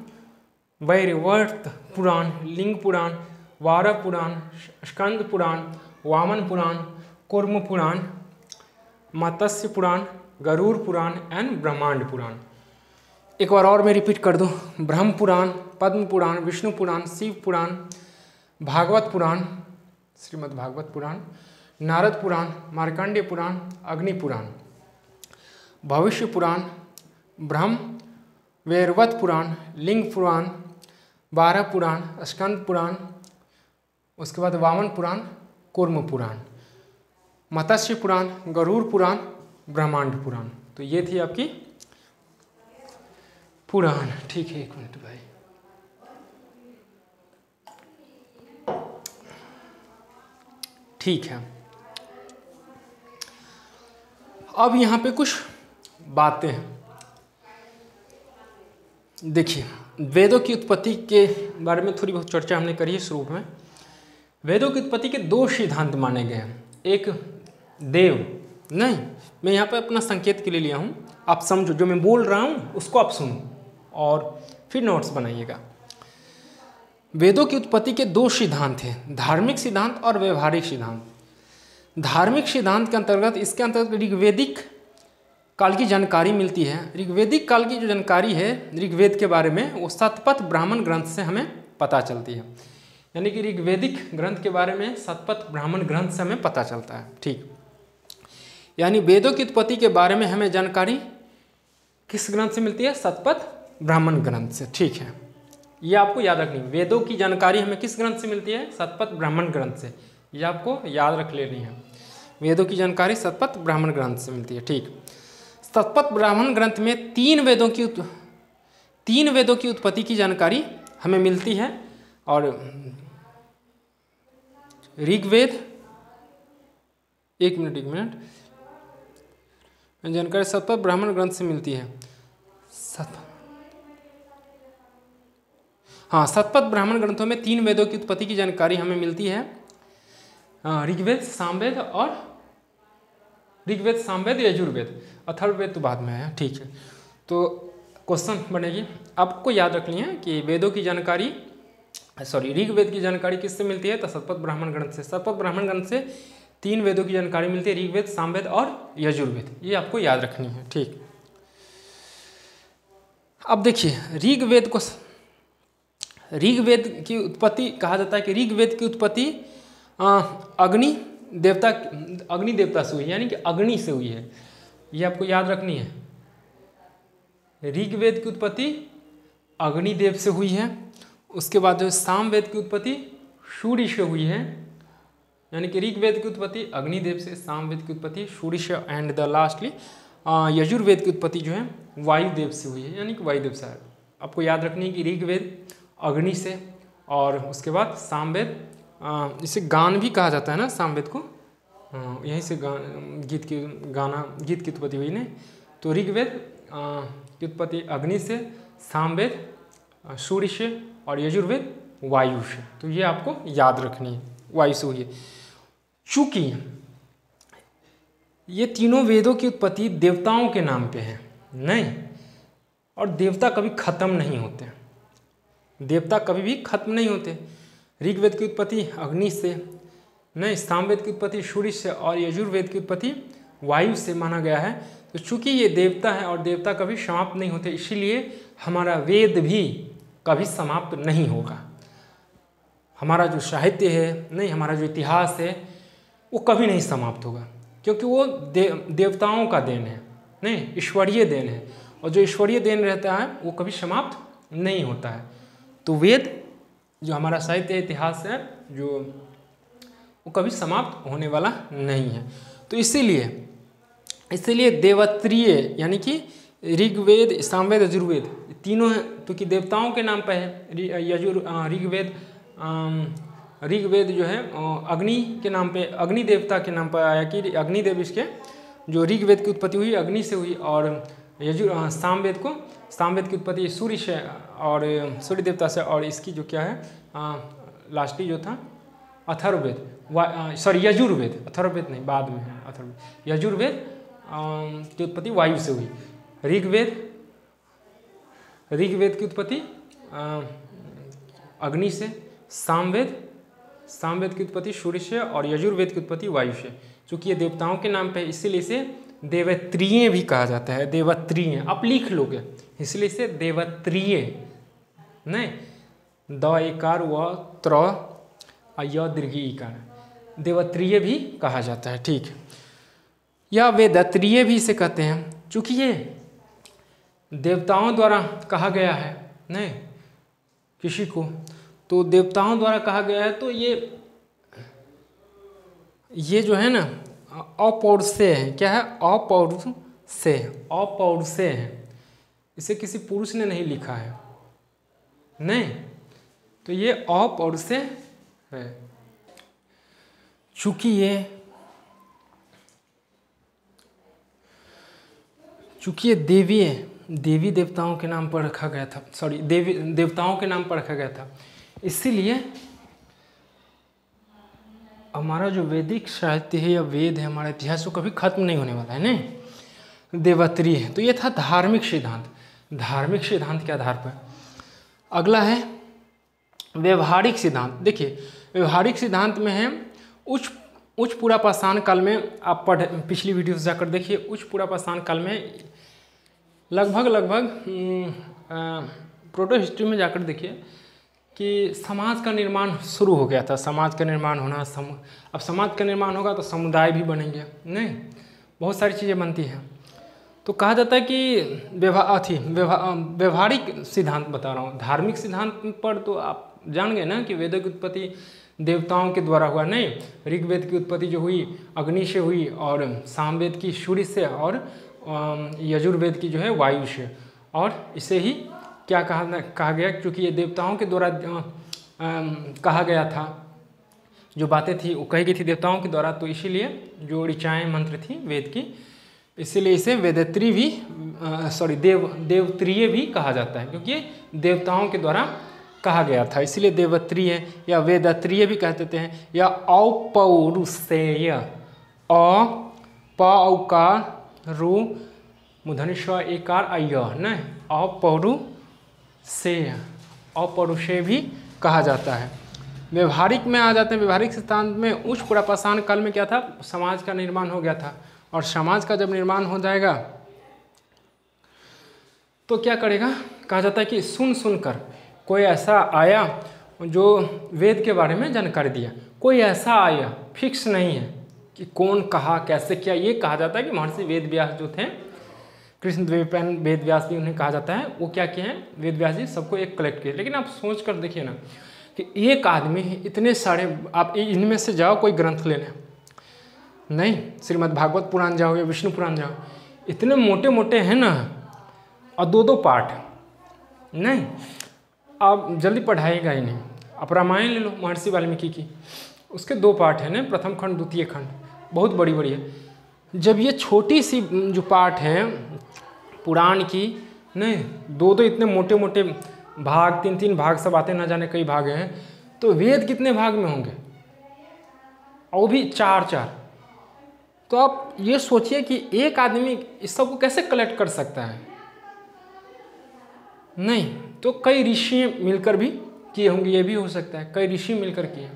वैवर्त पुराण, लिंग पुराण, वार पुराण, स्कंद पुराण, वामन पुराण, कूर्म पुराण, मत्स्य पुराण, गरुड़ पुराण एंड ब्रह्मांड पुराण। एक बार और मैं रिपीट कर दूं, ब्रह्म पुराण, पद्म पुराण, विष्णु पुराण, शिव पुराण, भागवत पुराण, श्रीमद् भागवत पुराण, नारद पुराण, मार्कंडेय पुराण, अग्नि पुराण, भविष्य पुराण, ब्रह्म वैवर्त पुराण, लिंग पुराण, 12 पुराण, स्कंद पुराण, उसके बाद वामन पुराण, कूर्म पुराण, मत्स्य पुराण, गरुड़ पुराण, ब्रह्मांड पुराण। तो ये थी आपकी पुराण। ठीक है, एक मिनट भाई। ठीक है, अब यहाँ पे कुछ बातें हैं। देखिए, वेदों की उत्पत्ति के बारे में थोड़ी बहुत चर्चा हमने करी है शुरू में। वेदों की उत्पत्ति के 2 सिद्धांत माने गए हैं। एक देव, नहीं मैं यहाँ पे अपना संकेत के लिए लिया हूँ, आप समझो, जो मैं बोल रहा हूँ उसको आप सुनो और फिर नोट्स बनाइएगा। वेदों की उत्पत्ति के 2 सिद्धांत हैं, धार्मिक सिद्धांत और व्यवहारिक सिद्धांत। धार्मिक सिद्धांत के अंतर्गत, इसके अंतर्गत ऋग्वेदिक काल की जानकारी मिलती है। ऋग्वेदिक काल की जो जानकारी है ऋग्वेद के बारे में, वो शतपथ ब्राह्मण ग्रंथ से हमें पता चलती है। यानी कि ऋग्वेदिक ग्रंथ के बारे में शतपथ ब्राह्मण ग्रंथ से हमें पता चलता है। ठीक, यानी वेदों की उत्पत्ति के बारे में हमें जानकारी किस ग्रंथ से मिलती है, शतपथ ब्राह्मण ग्रंथ से। ठीक है, ये आपको याद रखनी है। वेदों की जानकारी हमें किस ग्रंथ से मिलती है, शतपथ ब्राह्मण ग्रंथ से। ये आपको याद रख लेनी है, वेदों की जानकारी शतपथ ब्राह्मण ग्रंथ से मिलती है। ठीक, शतपथ ब्राह्मण ग्रंथ में 3 वेदों की उत्पत्ति की जानकारी हमें मिलती है। और ऋग्वेद, एक मिनट, जानकारी शतपथ ब्राह्मण ग्रंथ से मिलती है। हाँ, शतपथ ब्राह्मण ग्रंथों में 3 वेदों की उत्पत्ति की जानकारी हमें मिलती है, ऋग्वेद, सामवेद, यजुर्वेद। अथर्ववेद तो बाद में है। ठीक है, तो क्वेश्चन बनेगी, आपको याद रखनी है कि वेदों की जानकारी, ऋग्वेद की जानकारी किससे मिलती है, तो शतपथ ब्राह्मण ग्रंथ से। शतपथ ब्राह्मण ग्रंथ से 3 वेदों की जानकारी मिलती है, ऋग्वेद, सामवेद और यजुर्वेद। ये आपको याद रखनी है। ठीक, अब देखिए, ऋग्वेद की उत्पत्ति कहा जाता है कि ऋग्वेद की उत्पत्ति अग्नि देवता से हुई, यानी कि अग्नि से हुई है। ये आपको याद रखनी है। ऋग्वेद की उत्पत्ति अग्निदेव से हुई है। उसके बाद जो है सामवेद की उत्पत्ति सूर्य से हुई है, यानी कि ऋग्वेद की उत्पत्ति अग्निदेव से, सामवेद की उत्पत्ति सूर्य से, एंड द लास्टली यजुर्वेद की उत्पत्ति जो है वायुदेव से हुई है, यानी कि वायुदेव से। आपको याद रखनी है कि ऋग्वेद अग्नि से, और उसके बाद सामवेद, इसे गान भी कहा जाता है ना सामवेद को, यहीं से गीत की उत्पत्ति हुई नहीं। तो ऋग्वेद की उत्पत्ति अग्नि से, सामवेद सूर्य से, और यजुर्वेद वायु से। तो ये आपको याद रखनी है, वायु से हुई है। चूंकि ये तीनों वेदों की उत्पत्ति देवताओं के नाम पे है नहीं, और देवता कभी खत्म नहीं होते, देवता कभी भी खत्म नहीं होते। ऋग्वेद की उत्पत्ति अग्नि से नहीं, सामवेद की उत्पत्ति सूर्य से, और यजुर्वेद की उत्पत्ति वायु से माना गया है। तो चूंकि ये देवता है और देवता कभी समाप्त नहीं होते, इसीलिए हमारा वेद भी कभी समाप्त नहीं होगा। हमारा जो साहित्य है नहीं, हमारा जो इतिहास है वो कभी नहीं समाप्त होगा, क्योंकि वो देवताओं का देन है नहीं, ईश्वरीय देन है, और जो ईश्वरीय देन रहता है वो कभी समाप्त नहीं होता है। तो वेद जो हमारा साहित्य इतिहास है जो वो कभी समाप्त होने वाला नहीं है। तो इसीलिए देवत्रीय यानी कि ऋग्वेद, सामवेद, यजुर्वेद तीनों हैं, क्योंकि देवताओं के नाम पर है। ऋग्वेद जो है अग्नि के नाम पे, अग्नि देवता के नाम पर आया कि अग्निदेव, इसके जो ऋग्वेद की उत्पत्ति हुई अग्नि से हुई, और सामवेद की उत्पत्ति सूर्य से और सूर्य देवता से, और इसकी जो क्या है लास्टली जो था अथर्ववेद, यजुर्वेद, अथर्ववेद नहीं, बाद में है अथर्ववेद, यजुर्वेद की उत्पत्ति वायु से हुई। ऋग्वेद की उत्पत्ति अग्नि से, सामवेद की उत्पत्ति सूर्य से, और यजुर्वेद की उत्पत्ति वायु से। चूँकि ये देवताओं के नाम पे है, इसीलिए इसे देवत्रीय भी कहा जाता है। देवत्रीय आप लिख लोगे, इसलिए इसे देवत्रीय नहीं, द एकार व त्र य दीर्घी इकार, देवत्रीय भी कहा जाता है। ठीक, या वेदत्रीय भी इसे कहते हैं, चूँकि ये देवताओं द्वारा कहा गया है नहीं किसी को, तो देवताओं द्वारा कहा गया है, तो ये जो है ना अपौरुषेय है। क्या है? अपौरुषेय है, इसे किसी पुरुष ने नहीं लिखा है नहीं, तो ये अपौरुषेय है। चूंकि ये देवी देवताओं के नाम पर रखा गया था, देवताओं के नाम पर रखा गया था, इसीलिए हमारा जो वैदिक साहित्य है या वेद है, हमारा इतिहास, वो कभी खत्म नहीं होने वाला है नहीं, देवत्रीय है। तो ये था धार्मिक सिद्धांत। धार्मिक सिद्धांत के आधार पर अगला है व्यवहारिक सिद्धांत। देखिए, व्यवहारिक सिद्धांत में है उच्च पुरापाषाण काल में, आप पिछली वीडियो से जाकर देखिए, उच्च पुरापाषाण काल में लगभग प्रोटो हिस्ट्री में जाकर देखिए कि समाज का निर्माण शुरू हो गया था। समाज का निर्माण होना, अब समाज का निर्माण होगा तो समुदाय भी बनेंगे नहीं, बहुत सारी चीज़ें बनती हैं। तो कहा जाता है कि व्यवहारिक सिद्धांत बता रहा हूँ। धार्मिक सिद्धांत पर तो आप जान गए ना कि वेदों की उत्पत्ति देवताओं के द्वारा हुआ नहीं, ऋग्वेद की उत्पत्ति जो हुई अग्नि से हुई, और सामवेद की सूर्य से, और यजुर्वेद की जो है वायु से। और इसे ही क्या कहा गया, क्योंकि ये देवताओं के द्वारा कहा गया था, जो बातें थी वो कही गई थी देवताओं के द्वारा, तो इसीलिए जो ऋचाएँ मंत्र थी वेद की, इसीलिए इसे वेदत्री भी देवत्रीय भी कहा जाता है, क्योंकि देवताओं के द्वारा कहा गया था, इसीलिए देवत्रीय या वेदत्रीय भी कहते हैं। या अपौरुषेय, औकार रू मूर्धन्य एकार अय न, अपौरुषेय भी कहा जाता है। व्यवहारिक में आ जाते हैं। व्यवहारिक सिद्धांत में उच्च पुरापाषाण काल में क्या था, समाज का निर्माण हो गया था, और समाज का जब निर्माण हो जाएगा तो क्या करेगा, कहा जाता है कि सुनकर कोई ऐसा आया जो वेद के बारे में जानकारी दिया। कोई ऐसा आया, फिक्स नहीं है कि कौन कहा कैसे किया, ये कहा जाता है कि महर्षि वेद व्यास जो थे कृष्ण द्वैपायन वेद व्यास भी उन्हें कहा जाता है। वो क्या किए हैं, वेद व्यास जी सबको एक कलेक्ट किए। लेकिन आप सोच कर देखिए ना कि एक आदमी इतने सारे, आप इनमें से जाओ कोई ग्रंथ लेने, नहीं श्रीमद् भागवत पुराण जाओ या विष्णु पुराण जाओ, इतने मोटे मोटे हैं ना, और दो दो पाठ, नहीं आप जल्दी पढ़ाएगा ही नहीं। आप रामायण ले लो महर्षि वाल्मीकि की, उसके 2 पाठ हैं ना, प्रथम खंड द्वितीय खंड, बहुत बड़ी बड़ी है। जब ये छोटी सी जो पाठ है पुराण की, नहीं 2-2 इतने मोटे मोटे भाग, 3-3 भाग सब आते, ना जाने कई भाग हैं, तो वेद कितने भाग में होंगे, और वो भी 4-4। तो आप ये सोचिए कि एक आदमी इस सब को कैसे कलेक्ट कर सकता है। नहीं तो कई ऋषि मिलकर भी किए होंगे, ये भी हो सकता है कई ऋषि मिलकर किए,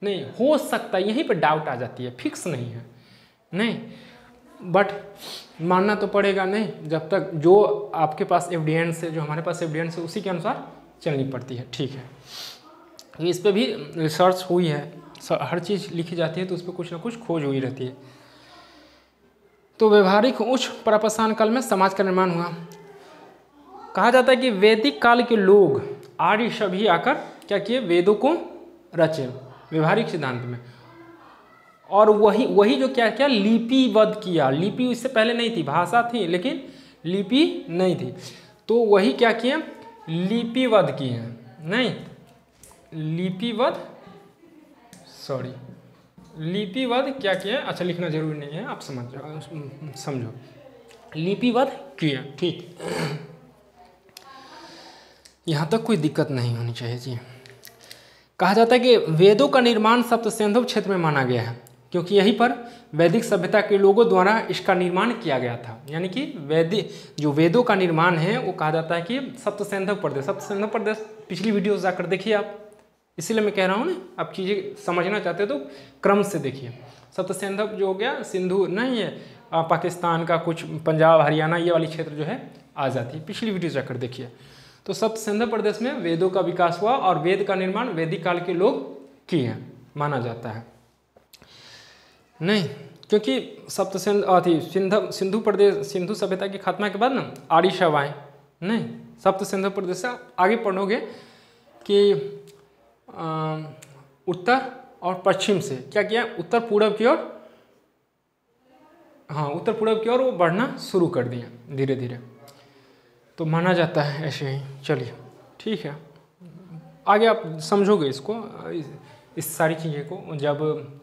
नहीं हो सकता है, यहीं पर डाउट आ जाती है, फिक्स नहीं है, नहीं बट मानना तो पड़ेगा नहीं, जब तक जो आपके पास एविडेंस है, जो हमारे पास एविडेंस है, उसी के अनुसार चलनी पड़ती है। ठीक है, इस पे भी रिसर्च हुई है, हर चीज़ लिखी जाती है तो उस पर कुछ ना कुछ खोज हुई रहती है। तो व्यवहारिक उच्च प्रापाषाण काल में समाज का निर्माण हुआ। कहा जाता है कि वैदिक काल के लोग आर्य सभी आकर क्या किए, वेदों को रचे व्यवहारिक सिद्धांत में, और वही जो क्या क्या लिपिबद्ध किया। लिपि इससे पहले नहीं थी, भाषा थी लेकिन लिपि नहीं थी, तो वही क्या किए, लिपिबद्ध किए हैं, नहीं लिपिबद्ध, सॉरी लिपिबद्ध क्या किया, अच्छा लिखना जरूरी नहीं है, आप समझो लिपिबद्ध किया। ठीक, यहाँ तक कोई दिक्कत नहीं होनी चाहिए जी। कहा जाता है कि वेदों का निर्माण सप्तसिंधु क्षेत्र में माना गया है, क्योंकि यहीं पर वैदिक सभ्यता के लोगों द्वारा इसका निर्माण किया गया था। यानी कि जो वेदों का निर्माण है वो कहा जाता है कि सप्तसिंधु प्रदेश, सप्तसिंधु प्रदेश पिछली वीडियो जाकर देखिए आप, इसीलिए मैं कह रहा हूँ ना, आप चीज़ें समझना चाहते हो तो क्रम से देखिए। सप्तसिंधु जो हो गया, सिंधु नहीं है, पाकिस्तान का कुछ पंजाब हरियाणा ये वाली क्षेत्र जो है आ जाती है, पिछली वीडियो जाकर देखिए। तो सप्तसिंधु प्रदेश में वेदों का विकास हुआ और वेद का निर्माण वैदिक काल के लोग किए हैं माना जाता है। नहीं क्योंकि सिंधु प्रदेश, सिंधु सभ्यता की खात्मा के बाद ना आर्य सभ आए, नहीं सप्तसिंधु प्रदेश से आगे पढ़ोगे कि उत्तर और पश्चिम से क्या किया, उत्तर पूर्व की ओर, हाँ उत्तर पूर्व की ओर वो बढ़ना शुरू कर दिया धीरे धीरे, तो माना जाता है ऐसे ही। चलिए ठीक है, आगे आप समझोगे इसको, इस सारी चीज़ें को जब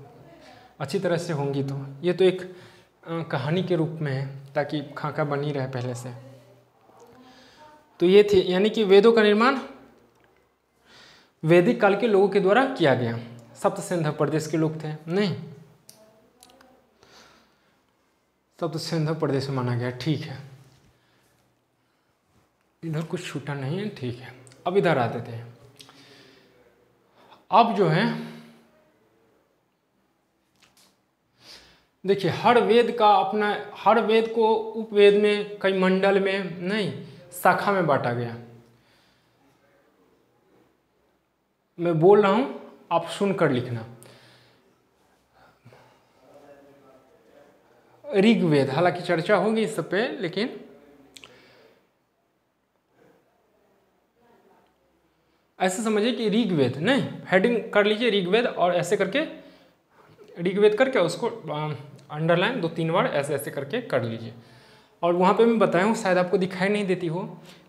अच्छी तरह से होंगी। तो ये तो एक कहानी के रूप में है ताकि खाका बनी रहे पहले से। तो ये थे, यानी कि वेदों का निर्माण वैदिक काल के लोगों के द्वारा किया गया। सप्तसिंधु प्रदेश के लोग थे, नहीं सप्तसिंधु प्रदेश में माना गया। ठीक है, इधर कुछ छूटा नहीं है, ठीक है। अब इधर आते थे, अब जो है देखिए हर वेद का अपना, हर वेद को उपवेद में, कई मंडल में, नहीं शाखा में बांटा गया। मैं बोल रहा हूं, आप सुनकर लिखना। ऋग्वेद, हालांकि चर्चा होगी इस पे, लेकिन ऐसे समझिए कि ऋग्वेद, नहीं हेडिंग कर लीजिए ऋग्वेद, और ऐसे करके ऋग्वेद करके उसको अंडरलाइन 2-3 बार ऐसे ऐसे करके कर लीजिए। और वहाँ पे मैं बताया हूँ, शायद आपको दिखाई नहीं देती हो,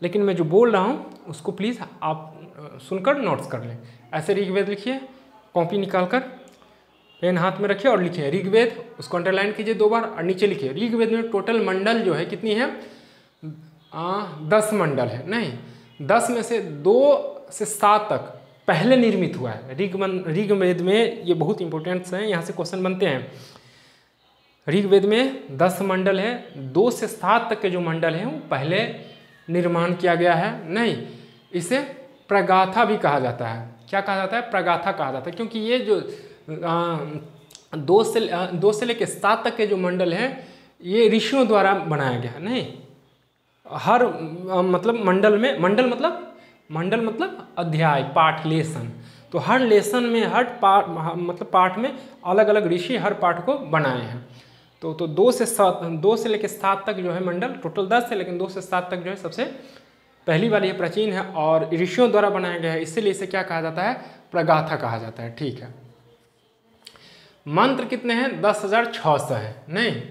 लेकिन मैं जो बोल रहा हूँ उसको प्लीज़ आप सुनकर नोट्स कर लें। ऐसे ऋग्वेद लिखिए, कॉपी निकाल कर पेन हाथ में रखिए और लिखिए ऋग्वेद, उसको अंडरलाइन कीजिए 2 बार और नीचे लिखिए ऋग्वेद में टोटल मंडल जो है कितनी है, 10 मंडल है। नहीं 10 में से 2 से 7 तक पहले निर्मित हुआ है। ऋग्वेद में ये बहुत इंपॉर्टेंट है, यहाँ से क्वेश्चन बनते हैं। ऋग्वेद में 10 मंडल है, 2 से 7 तक के जो मंडल हैं वो पहले निर्माण किया गया है। नहीं इसे प्रगाथा भी कहा जाता है। क्या कहा जाता है, प्रगाथा कहा जाता है, क्योंकि ये जो 2 से लेकर 7 तक के जो मंडल हैं ये ऋषियों द्वारा बनाया गया। नहीं हर मतलब मंडल मतलब अध्याय, पाठ, लेसन। तो हर लेसन में, हर पाठ में अलग अलग ऋषि हर पाठ को बनाए हैं। तो 2 से लेकर 7 तक जो है मंडल, टोटल 10 है लेकिन 2 से 7 तक जो है सबसे पहली वाली ये प्राचीन है और ऋषियों द्वारा बनाया गया है, इसीलिए इसे क्या कहा जाता है, प्रगाथा कहा जाता है। ठीक है, मंत्र कितने हैं, 10,600 है, नहीं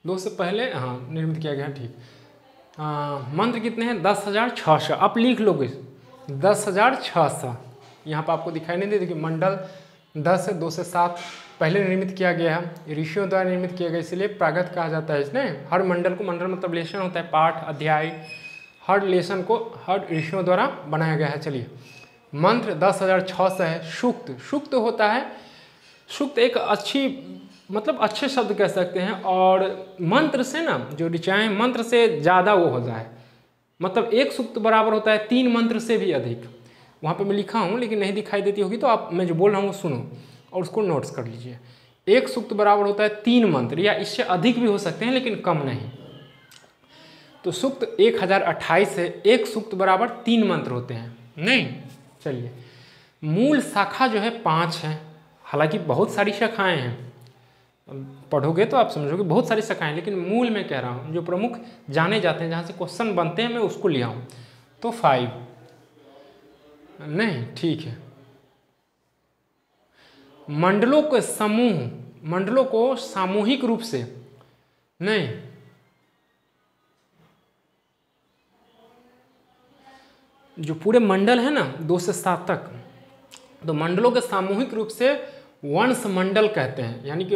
2 से पहले हाँ निर्मित किया गया, ठीक। मंत्र कितने हैं, 10,600। आप लिख लोगे 10,600, यहाँ पर आपको दिखाई नहीं देती कि मंडल 10 है, 2 से 7 पहले निर्मित किया गया है, ऋषियों द्वारा निर्मित किया गया, इसलिए प्रागत कहा जाता है। इसमें हर मंडल को, मंडल मतलब लेसन होता है, पाठ अध्याय, हर लेसन को हर ऋषियों द्वारा बनाया गया है। चलिए, मंत्र 10,600 है। सूक्त, सूक्त होता है, सूक्त एक अच्छी मतलब अच्छे शब्द कह सकते हैं, और मंत्र से ना जो ऋचाएँ मंत्र से ज़्यादा वो होता है, मतलब एक सूक्त बराबर होता है 3 मंत्र से भी अधिक। वहाँ पे मैं लिखा हूँ लेकिन नहीं दिखाई देती होगी, तो आप मैं जो बोल रहा हूँ वो सुनो और उसको नोट्स कर लीजिए। एक सूक्त बराबर होता है 3 मंत्र, या इससे अधिक भी हो सकते हैं लेकिन कम नहीं। तो सूक्त 1028 है, एक सूक्त बराबर 3 मंत्र होते हैं, नहीं। चलिए, मूल शाखा जो है 5 है, हालांकि बहुत सारी शाखाएं हैं, पढ़ोगे तो आप समझोगे बहुत सारी शाखाएं, लेकिन मूल में कह रहा हूँ जो प्रमुख जाने जाते हैं, जहाँ से क्वेश्चन बनते हैं, मैं उसको लिया हूँ। तो 5 नहीं, ठीक है। मंडलों के समूह, मंडलों को सामूहिक रूप से, नहीं, जो पूरे मंडल है ना 2 से 7 तक, तो मंडलों के सामूहिक रूप से वंश मंडल कहते हैं, यानी कि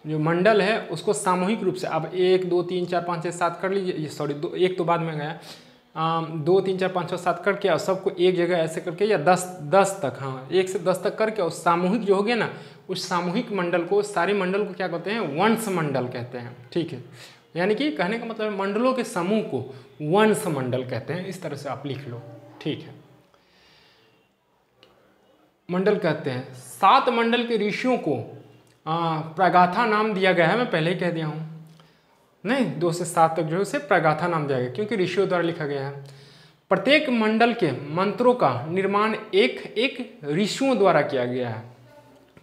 जो मंडल है उसको सामूहिक रूप से, अब 1 2 3 4 5 6 7 कर लीजिए, सॉरी एक तो बाद में गया, 2 3 4 5 6 7 करके और सबको एक जगह ऐसे करके, या 10 तक, हाँ 1 से 10 तक करके, और सामूहिक जो हो गया ना, उस सामूहिक मंडल को, सारे मंडल को क्या कहते हैं, वंश मंडल कहते हैं। ठीक है, यानी कि कहने का मतलब मंडलों के समूह को वंश मंडल कहते हैं, इस तरह से आप लिख लो। ठीक है, मंडल कहते हैं। 7 मंडल के ऋषियों को प्रगाथा नाम दिया गया है, मैं पहले ही कह दिया हूँ, नहीं 2 से 7 तक जो है उसे प्रगाथा नाम दिया गया, क्योंकि ऋषियों द्वारा लिखा गया है। प्रत्येक मंडल के मंत्रों का निर्माण एक ऋषियों द्वारा किया गया है,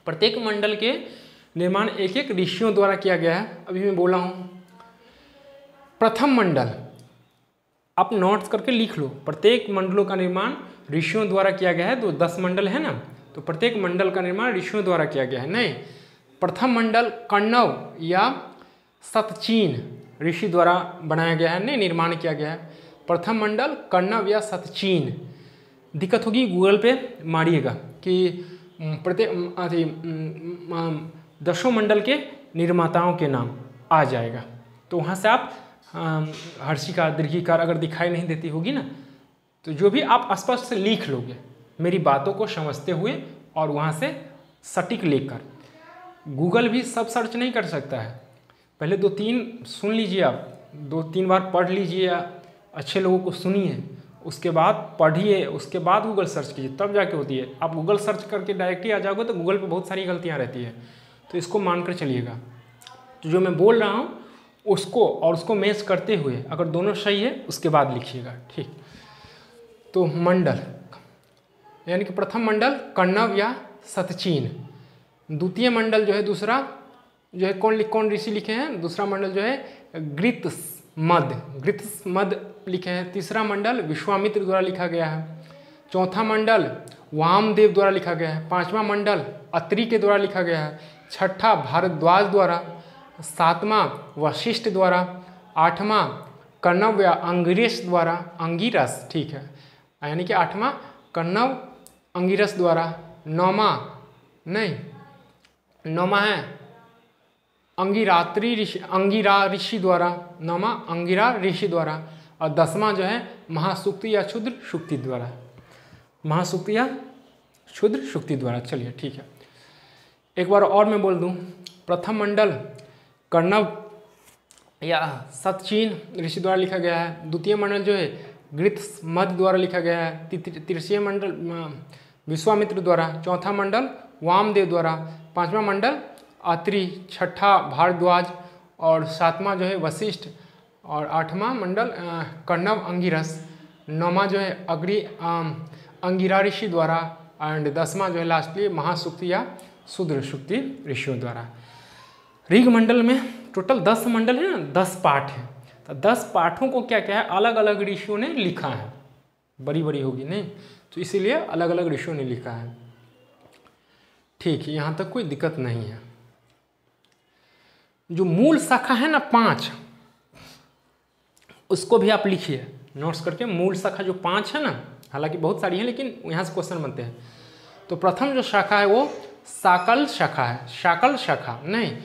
प्रत्येक मंडल के निर्माण एक ऋषियों द्वारा किया गया है। अभी मैं बोला हूँ, प्रथम मंडल आप नोट्स करके लिख लो, प्रत्येक मंडलों का निर्माण ऋषियों द्वारा किया गया है। तो 10 मंडल है ना, तो प्रत्येक मंडल का निर्माण ऋषियों द्वारा किया गया है। नहीं, प्रथम मंडल कण्व या सतचीन ऋषि द्वारा बनाया गया है, नहीं निर्माण किया गया है। प्रथम मंडल कण्व या सतचीन, दिक्कत होगी गूगल पे मारिएगा कि प्रत्येक 10 मंडल के निर्माताओं के नाम आ जाएगा, तो वहाँ से आप हर्षिकार दीर्घिकार अगर दिखाई नहीं देती होगी ना, तो जो भी आप स्पष्ट से लिख लोगे मेरी बातों को समझते हुए, और वहाँ से सटीक लेकर। गूगल भी सब सर्च नहीं कर सकता है, पहले 2-3 सुन लीजिए, आप 2-3 बार पढ़ लीजिए, अच्छे लोगों को सुनिए, उसके बाद पढ़िए, उसके बाद गूगल सर्च कीजिए, तब जाके होती है। आप गूगल सर्च करके डायरेक्ट ही आ जाओगे तो गूगल पे बहुत सारी गलतियाँ रहती है, तो इसको मानकर चलिएगा। तो जो मैं बोल रहा हूँ उसको और उसको मैच करते हुए, अगर दोनों सही है उसके बाद लिखिएगा, ठीक। तो मंडल यानी कि प्रथम मंडल कण्व या सतचीन, द्वितीय मंडल जो है दूसरा जो है कौन ऋषि लिखे हैं, दूसरा मंडल जो है गृत्समद लिखे हैं। तीसरा मंडल विश्वामित्र द्वारा लिखा गया है। चौथा मंडल वामदेव द्वारा लिखा गया है। पांचवा मंडल अत्रि के द्वारा लिखा गया है। छठा भारद्वाज द्वारा। सातवां वशिष्ठ द्वारा। आठवां कण्व या अंगिरस द्वारा, अंगिरस, ठीक है, यानी कि आठवां कण्व अंगिरस द्वारा। नौवां है अंगिरा ऋषि द्वारा, नौवां अंगिरा ऋषि द्वारा। और 10वां जो है महासूक्ति या क्षुद्र सूक्ति द्वारा, महासूक्ति या क्षुद्र सूक्ति द्वारा। चलिए ठीक है, एक बार और मैं बोल दूं, प्रथम मंडल कण्व या सतचीन ऋषि द्वारा लिखा गया है। द्वितीय मंडल जो है गृत्समद द्वारा लिखा गया है। तृतीय मंडल विश्वामित्र द्वारा। चौथा मंडल वामदेव द्वारा। पांचवा मंडल अत्रि। छठा भारद्वाज और सातवां जो है वशिष्ठ और आठवां मंडल कण्व अंगिरस। नौवां जो है अंगिरा ऋषि द्वारा एंड 10वां जो है लास्टली महासूक्ति या शूद्र सूक्ति ऋषियों द्वारा। ऋग मंडल में टोटल 10 मंडल है ना, 10 पाठ हैं। तो 10 पाठों को क्या क्या है, अलग अलग ऋषियों ने लिखा है। बड़ी बड़ी होगी नहीं, तो इसीलिए अलग अलग ऋषियों ने लिखा है। ठीक है, यहाँ तक कोई दिक्कत नहीं है। जो मूल शाखा है ना 5, उसको भी आप लिखिए नोट्स करके। मूल शाखा जो 5 है ना, हालांकि बहुत सारी है लेकिन यहाँ से क्वेश्चन बनते हैं। तो प्रथम जो शाखा है वो साकल शाखा है। साकल शाखा नहीं,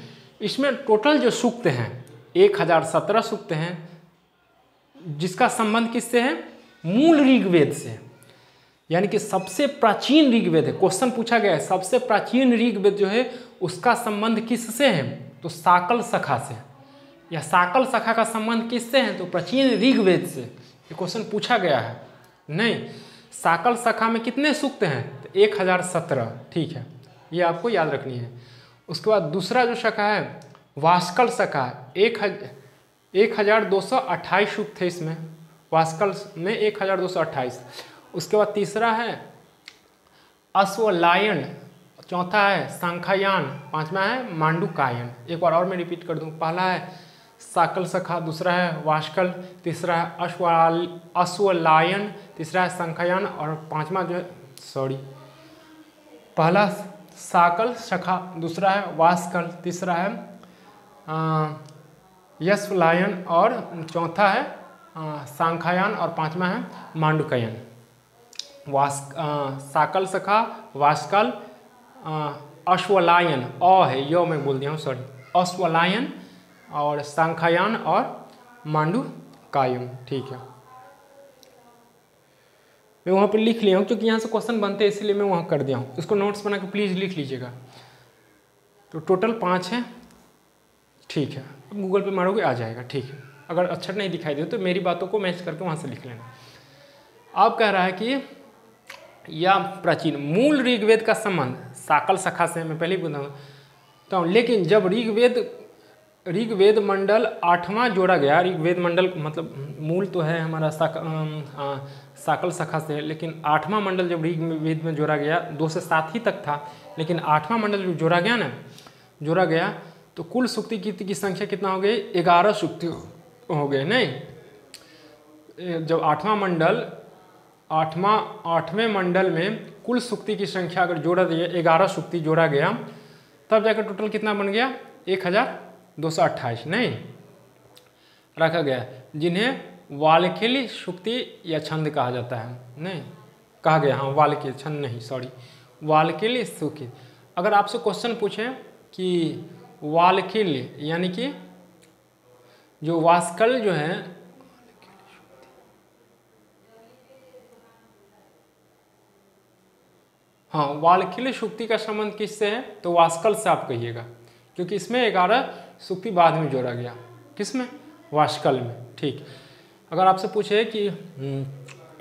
इसमें टोटल जो सूक्त हैं 1017 सूक्त हैं, जिसका संबंध किससे है, मूल ऋग्वेद से, यानी कि सबसे प्राचीन ऋग्वेद है। क्वेश्चन पूछा गया है सबसे प्राचीन ऋग्वेद जो है उसका संबंध किससे है, तो साकल शाखा से। या साकल शाखा का संबंध किससे है, तो प्राचीन ऋग्वेद से। ये क्वेश्चन पूछा गया है। नहीं, साकल शाखा में कितने सूक्त हैं, तो 1017। ठीक है, ये आपको याद रखनी है। उसके बाद दूसरा जो शाखा है वास्कल शाखा, 1228 सूक्त थे इसमें, वास्कल में 1228। उसके बाद तीसरा है अश्वलायन, चौथा है सांख्यायन, पांचवा है मांडुकायन। एक बार और मैं रिपीट कर दूं, पहला है साकल शाखा, दूसरा है वास्कल, तीसरा है अश्वलायन, तीसरा है सांख्यायन और पांचवा जो है पहला साकल शाखा, दूसरा है वास्कल, तीसरा है यश्वलायन और चौथा है सांख्यायन और पांचवा है मांडुकायन। साकल शाखा, वास्कल, अश्वलायन, है यो मैं बोल दिया हूँ सॉरी, अश्वलायन और सांख्यायन और मांडुकायन। ठीक है, मैं वहाँ पर लिख लिया हूँ क्योंकि यहाँ से क्वेश्चन बनते हैं, इसलिए मैं वहाँ कर दिया हूँ। इसको नोट्स बना के प्लीज़ लिख लीजिएगा। तो टोटल 5 है। ठीक है, अब गूगल पे मारोगे आ जाएगा। ठीक है, अगर अक्षर नहीं दिखाई दे तो मेरी बातों को मैच करके वहाँ से लिख लेना। अब कह रहा है कि या प्राचीन मूल ऋग्वेद का संबंध साकल शाखा से, मैं पहले ही बताऊँ। लेकिन जब ऋग्वेद मंडल 8वां जोड़ा गया, ऋग्वेद मंडल मतलब मूल तो है हमारा साकल शाखा से, लेकिन 8वां मंडल जब ऋग्वेद में जोड़ा गया, 2 से 7 ही तक था, लेकिन 8वां मंडल जो जोड़ा गया तो कुल सूक्ति की संख्या कितना हो गई, 11 सूक्ति हो गए। नहीं, जब 8वें मंडल में कुल सूक्ति की संख्या अगर जोड़ा दिया, 11 सूक्ति जोड़ा गया, तब जाकर टोटल कितना बन गया, 1228 नहीं रखा गया, जिन्हें वाल्मीकि सूक्ति या छंद कहा जाता है। नहीं कहा गया, हाँ वाल्मीकि छंद नहीं, सॉरी वाल्मीकि सूक्ति। अगर आपसे क्वेश्चन पूछें कि वाल्मीकि यानी कि जो वास्कल जो है, हाँ वाल्मीकि सूक्ति का संबंध किससे है, तो वास्कल से आप कहिएगा, क्योंकि इसमें 11 सूक्ति बाद में जोड़ा गया। किसमें, वास्कल में। ठीक, अगर आपसे पूछे कि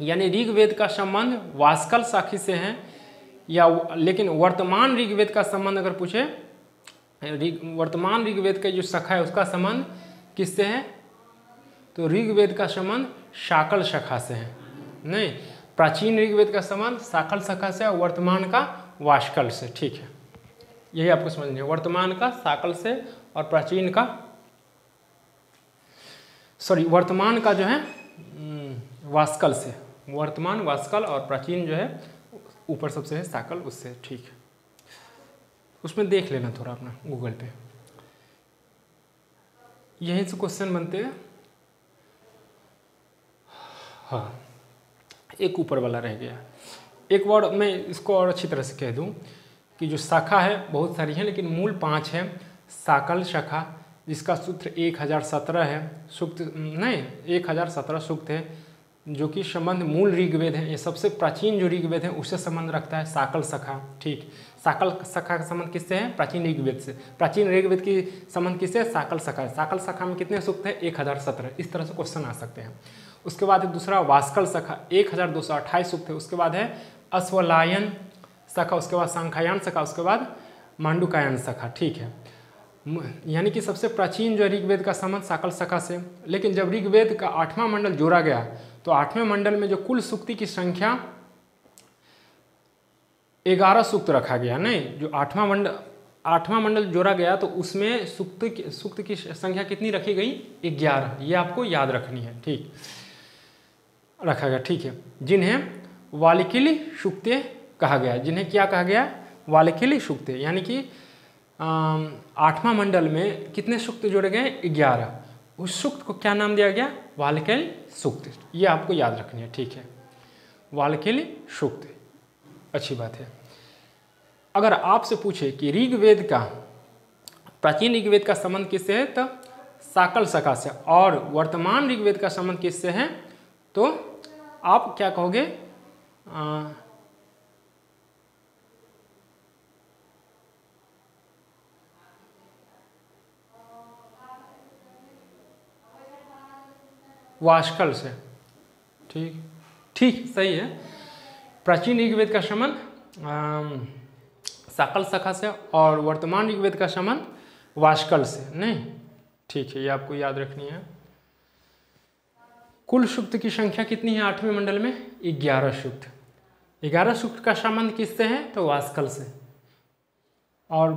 यानी ऋग्वेद का संबंध वास्कल शाखी से है या, लेकिन वर्तमान ऋग्वेद का संबंध अगर पूछे, वर्तमान ऋग्वेद का जो शाखा है उसका संबंध किससे है, तो ऋग्वेद का संबंध साकल शाखा से है। नहीं, प्राचीन ऋग्वेद का संबंध साकल शाखा से और वर्तमान का वास्कल से। ठीक है, यही आपको समझना है, वर्तमान का साकल से और प्राचीन का, सॉरी वर्तमान का जो है वास्कल से, वर्तमान वास्कल और प्राचीन जो है ऊपर सबसे है साकल, उससे। ठीक है, उसमें देख लेना थोड़ा अपना गूगल पे, यहीं से क्वेश्चन बनते हैं। हाँ, एक ऊपर वाला रह गया। एक वर्ड मैं इसको और अच्छी तरह से कह दूं कि जो शाखा है बहुत सारी है, लेकिन मूल 5 है। साकल शाखा जिसका सूत्र 1017 है, सूक्त नहीं 1017 सूक्त है, जो कि संबंध मूल ऋग्वेद है। ये सबसे प्राचीन जो ऋग्वेद है उससे संबंध रखता है साकल शाखा। ठीक, साकल शाखा का संबंध किससे है, प्राचीन ऋग्वेद से। प्राचीन ऋग्वेद की संबंध किससे है, साकल शाखा। साकल शाखा में कितने सूक्त है, 1017। इस तरह से क्वेश्चन आ सकते हैं। उसके बाद है दूसरा वास्कल शाखा, 1228 सूक्त है। उसके बाद है अश्वलायन शाखा, उसके बाद सांख्यायन शाखा, उसके बाद मांडुकायन शाखा। ठीक है, यानी कि सबसे प्राचीन जो ऋग्वेद का संबंध साकल शाखा से। लेकिन जब ऋग्वेद का 8वां मंडल जोड़ा गया तो 8वें मंडल में जो कुल सूक्ति की संख्या 11 सूक्त रखा गया। नहीं, जो 8वां मंडल 8वां मंडल जोड़ा गया तो उसमें सूक्त की संख्या कितनी रखी गई? 11। ये आपको याद रखनी है, ठीक रखा गया, ठीक है। जिन्हें वालिकिली सूक्तें कहा गया, जिन्हें क्या कहा गया? वालिकिली सूक्तें, यानी कि 8वां मंडल में कितने सूक्त जोड़े गए? 11। उस सूक्त को क्या नाम दिया गया? वालिकिली सूक्त। ये आपको याद रखनी है, ठीक है, वालिकिली सूक्त। अच्छी बात है। अगर आपसे पूछे कि ऋग्वेद का, प्राचीन ऋग्वेद का संबंध किससे है, तो साकल शाखा से, और वर्तमान ऋग्वेद का संबंध किससे है, तो आप क्या कहोगे? वाष्कल से। ठीक ठीक, सही है। प्राचीन ऋग्वेद का संबंध साकल शाखा से और वर्तमान ऋग्वेद का संबंध वाष्कल से, नहीं, ठीक है, ये आपको याद रखनी है। कुल सूक्त की संख्या कितनी है 8वें मंडल में? 11 सूक्त। 11 सूक्त का संबंध किससे है? तो वाष्कल से। और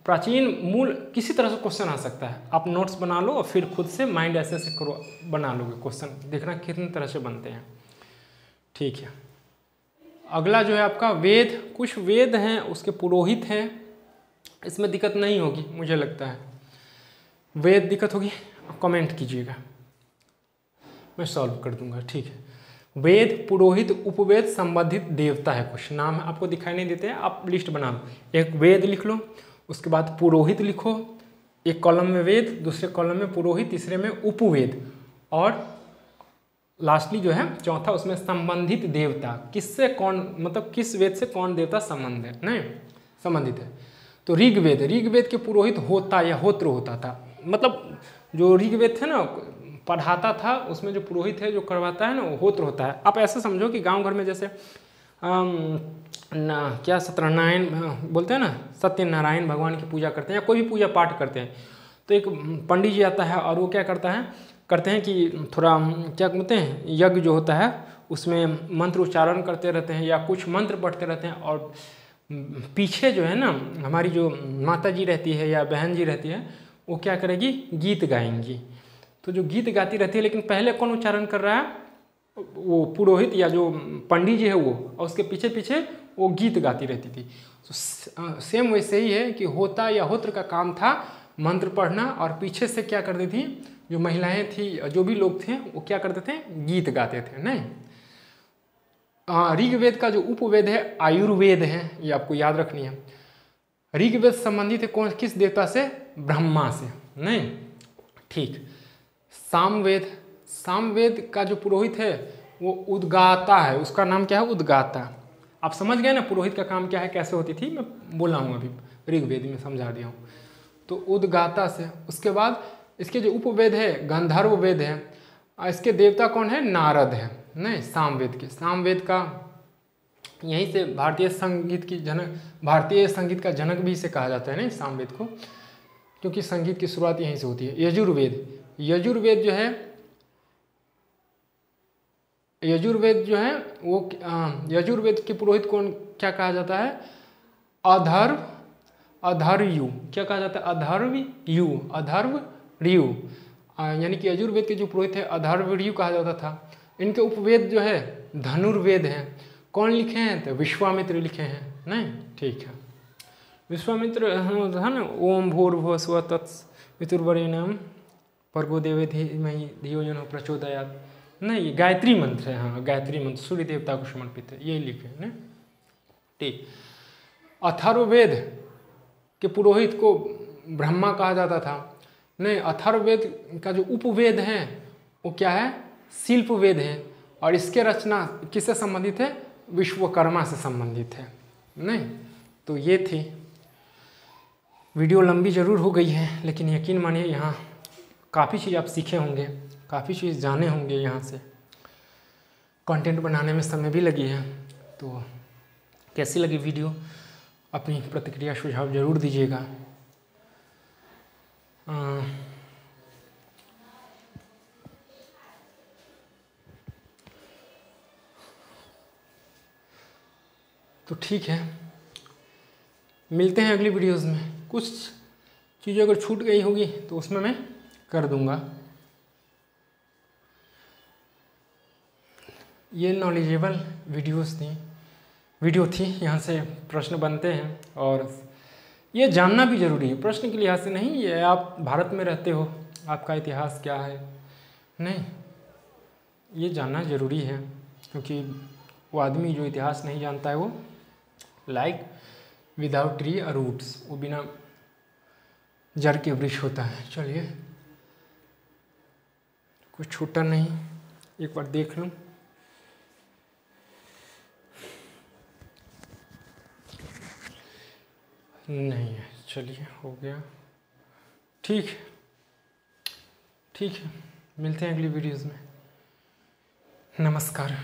प्राचीन मूल किसी तरह से क्वेश्चन आ सकता है, आप नोट्स बना लो और फिर खुद से माइंड ऐसे करो, बना लोगे क्वेश्चन, देखना कितनी तरह से बनते हैं, ठीक है। अगला जो है आपका वेद, कुछ वेद हैं उसके पुरोहित हैं, इसमें दिक्कत नहीं होगी मुझे लगता है। वेद दिक्कत होगी कमेंट कीजिएगा, मैं सॉल्व कर दूंगा, ठीक है। वेद, पुरोहित, उपवेद, संबंधित देवता है, कुछ नाम आपको दिखाई नहीं देते हैं, आप लिस्ट बना लो। एक वेद लिख लो, उसके बाद पुरोहित लिखो, एक कॉलम में वेद, दूसरे कॉलम में पुरोहित, तीसरे में उपवेद, और लास्टली जो है चौथा उसमें संबंधित देवता, किससे कौन, मतलब किस वेद से कौन देवता संबंध है, नहीं संबंधित है। तो ऋग्वेद, ऋग्वेद के पुरोहित होता या होत्र होता था, मतलब जो ऋग्वेद थे ना पढ़ाता था, उसमें जो पुरोहित है जो करवाता है ना वो होत्र होता है। आप ऐसे समझो कि गांव घर में जैसे क्या सत्यनारायण बोलते हैं ना, सत्यनारायण भगवान की पूजा करते हैं या कोई भी पूजा पाठ करते हैं, तो एक पंडित जी आता है और वो क्या करते हैं कि थोड़ा क्या बोलते हैं, यज्ञ जो होता है उसमें मंत्र उच्चारण करते रहते हैं या कुछ मंत्र पढ़ते रहते हैं, और पीछे जो है ना हमारी जो माता जी रहती है या बहन जी रहती है वो क्या करेगी, गीत गाएंगी। तो जो गीत गाती रहती है, लेकिन पहले कौन उच्चारण कर रहा है, वो पुरोहित या जो पंडित जी है वो, और उसके पीछे पीछे वो गीत गाती रहती थी। तो सेम वैसे ही है कि होता या होत्र का काम था मंत्र पढ़ना, और पीछे से क्या करती थी जो महिलाएं थी, जो भी लोग थे वो क्या करते थे, गीत गाते थे, नहीं। ऋग्वेद का जो उपवेद है आयुर्वेद है, ये आपको याद रखनी है। ऋग्वेद संबंधित है कौन, किस देवता से, ब्रह्मा से, नहीं, ठीक। सामवेद, सामवेद का जो पुरोहित है वो उद्गाता है, उसका नाम क्या है, उद्गाता। आप समझ गए ना पुरोहित का काम क्या है, कैसे होती थी, मैं बोला हूँ अभी, ऋग्वेद में समझा दिया हूँ। तो उद्गाता से, उसके बाद इसके जो उपवेद है गंधर्व वेद है, इसके देवता कौन है, नारद है, नहीं, सामवेद के। सामवेद का यहीं से भारतीय संगीत की जनक, भारतीय संगीत का जनक भी इसे कहा जाता है, नहीं सामवेद को, क्योंकि संगीत की शुरुआत यहीं से होती है। यजुर्वेद, यजुर्वेद जो है, यजुर्वेद जो है वो यजुर्वेद के पुरोहित कौन, क्या कहा जाता है, अधर्व, अधर्वयु, क्या कहा जाता है, अधर्वयु, अधर्वयु, यानी कि यजुर्वेद के जो पुरोहित है अधर्वयु कहा जाता था। इनके उपवेद जो है धनुर्वेद हैं, कौन लिखे हैं, तो विश्वामित्र लिखे हैं, नहीं, ठीक है। विश्वामित्र है ना, ओम भूर्भुवः स्वः तत्सवितुर्वरेण्यं भर्गो देवो धीमहि धियो यो नः प्रचोदयात्, नहीं, गायत्री मंत्र है, हाँ गायत्री मंत्र सूर्य देवता को समर्पित है, यही लिखे हैं, ठीक। अथर्ववेद के पुरोहित को ब्रह्मा कहा जाता था, नहीं। अथर्ववेद का जो उपवेद है वो क्या है, शिल्प वेद है, और इसके रचना किससे संबंधित है, विश्वकर्मा से संबंधित है, नहीं। तो ये थी, वीडियो लंबी ज़रूर हो गई है, लेकिन यकीन मानिए यहाँ काफ़ी चीज़ आप सीखे होंगे, काफ़ी चीज़ जाने होंगे, यहाँ से कंटेंट बनाने में समय भी लगी है। तो कैसी लगी वीडियो, अपनी प्रतिक्रिया सुझाव जरूर दीजिएगा। तो ठीक है, मिलते हैं अगली वीडियोज़ में। कुछ चीज़ें अगर छूट गई होगी तो उसमें मैं कर दूंगा। ये नॉलेजेबल वीडियो थी, यहाँ से प्रश्न बनते हैं और ये जानना भी ज़रूरी है, प्रश्न के लिहाज से नहीं। ये आप भारत में रहते हो, आपका इतिहास क्या है, नहीं, ये जानना ज़रूरी है, क्योंकि वो आदमी जो इतिहास नहीं जानता है वो लाइक विदाउट ट्री और रूट्स, वो बिना जड़ के वृक्ष होता है। चलिए, कुछ छूटा नहीं, एक बार देख लूँ। नहीं है, चलिए हो गया, ठीक है, मिलते हैं अगली वीडियोज़ में। नमस्कार।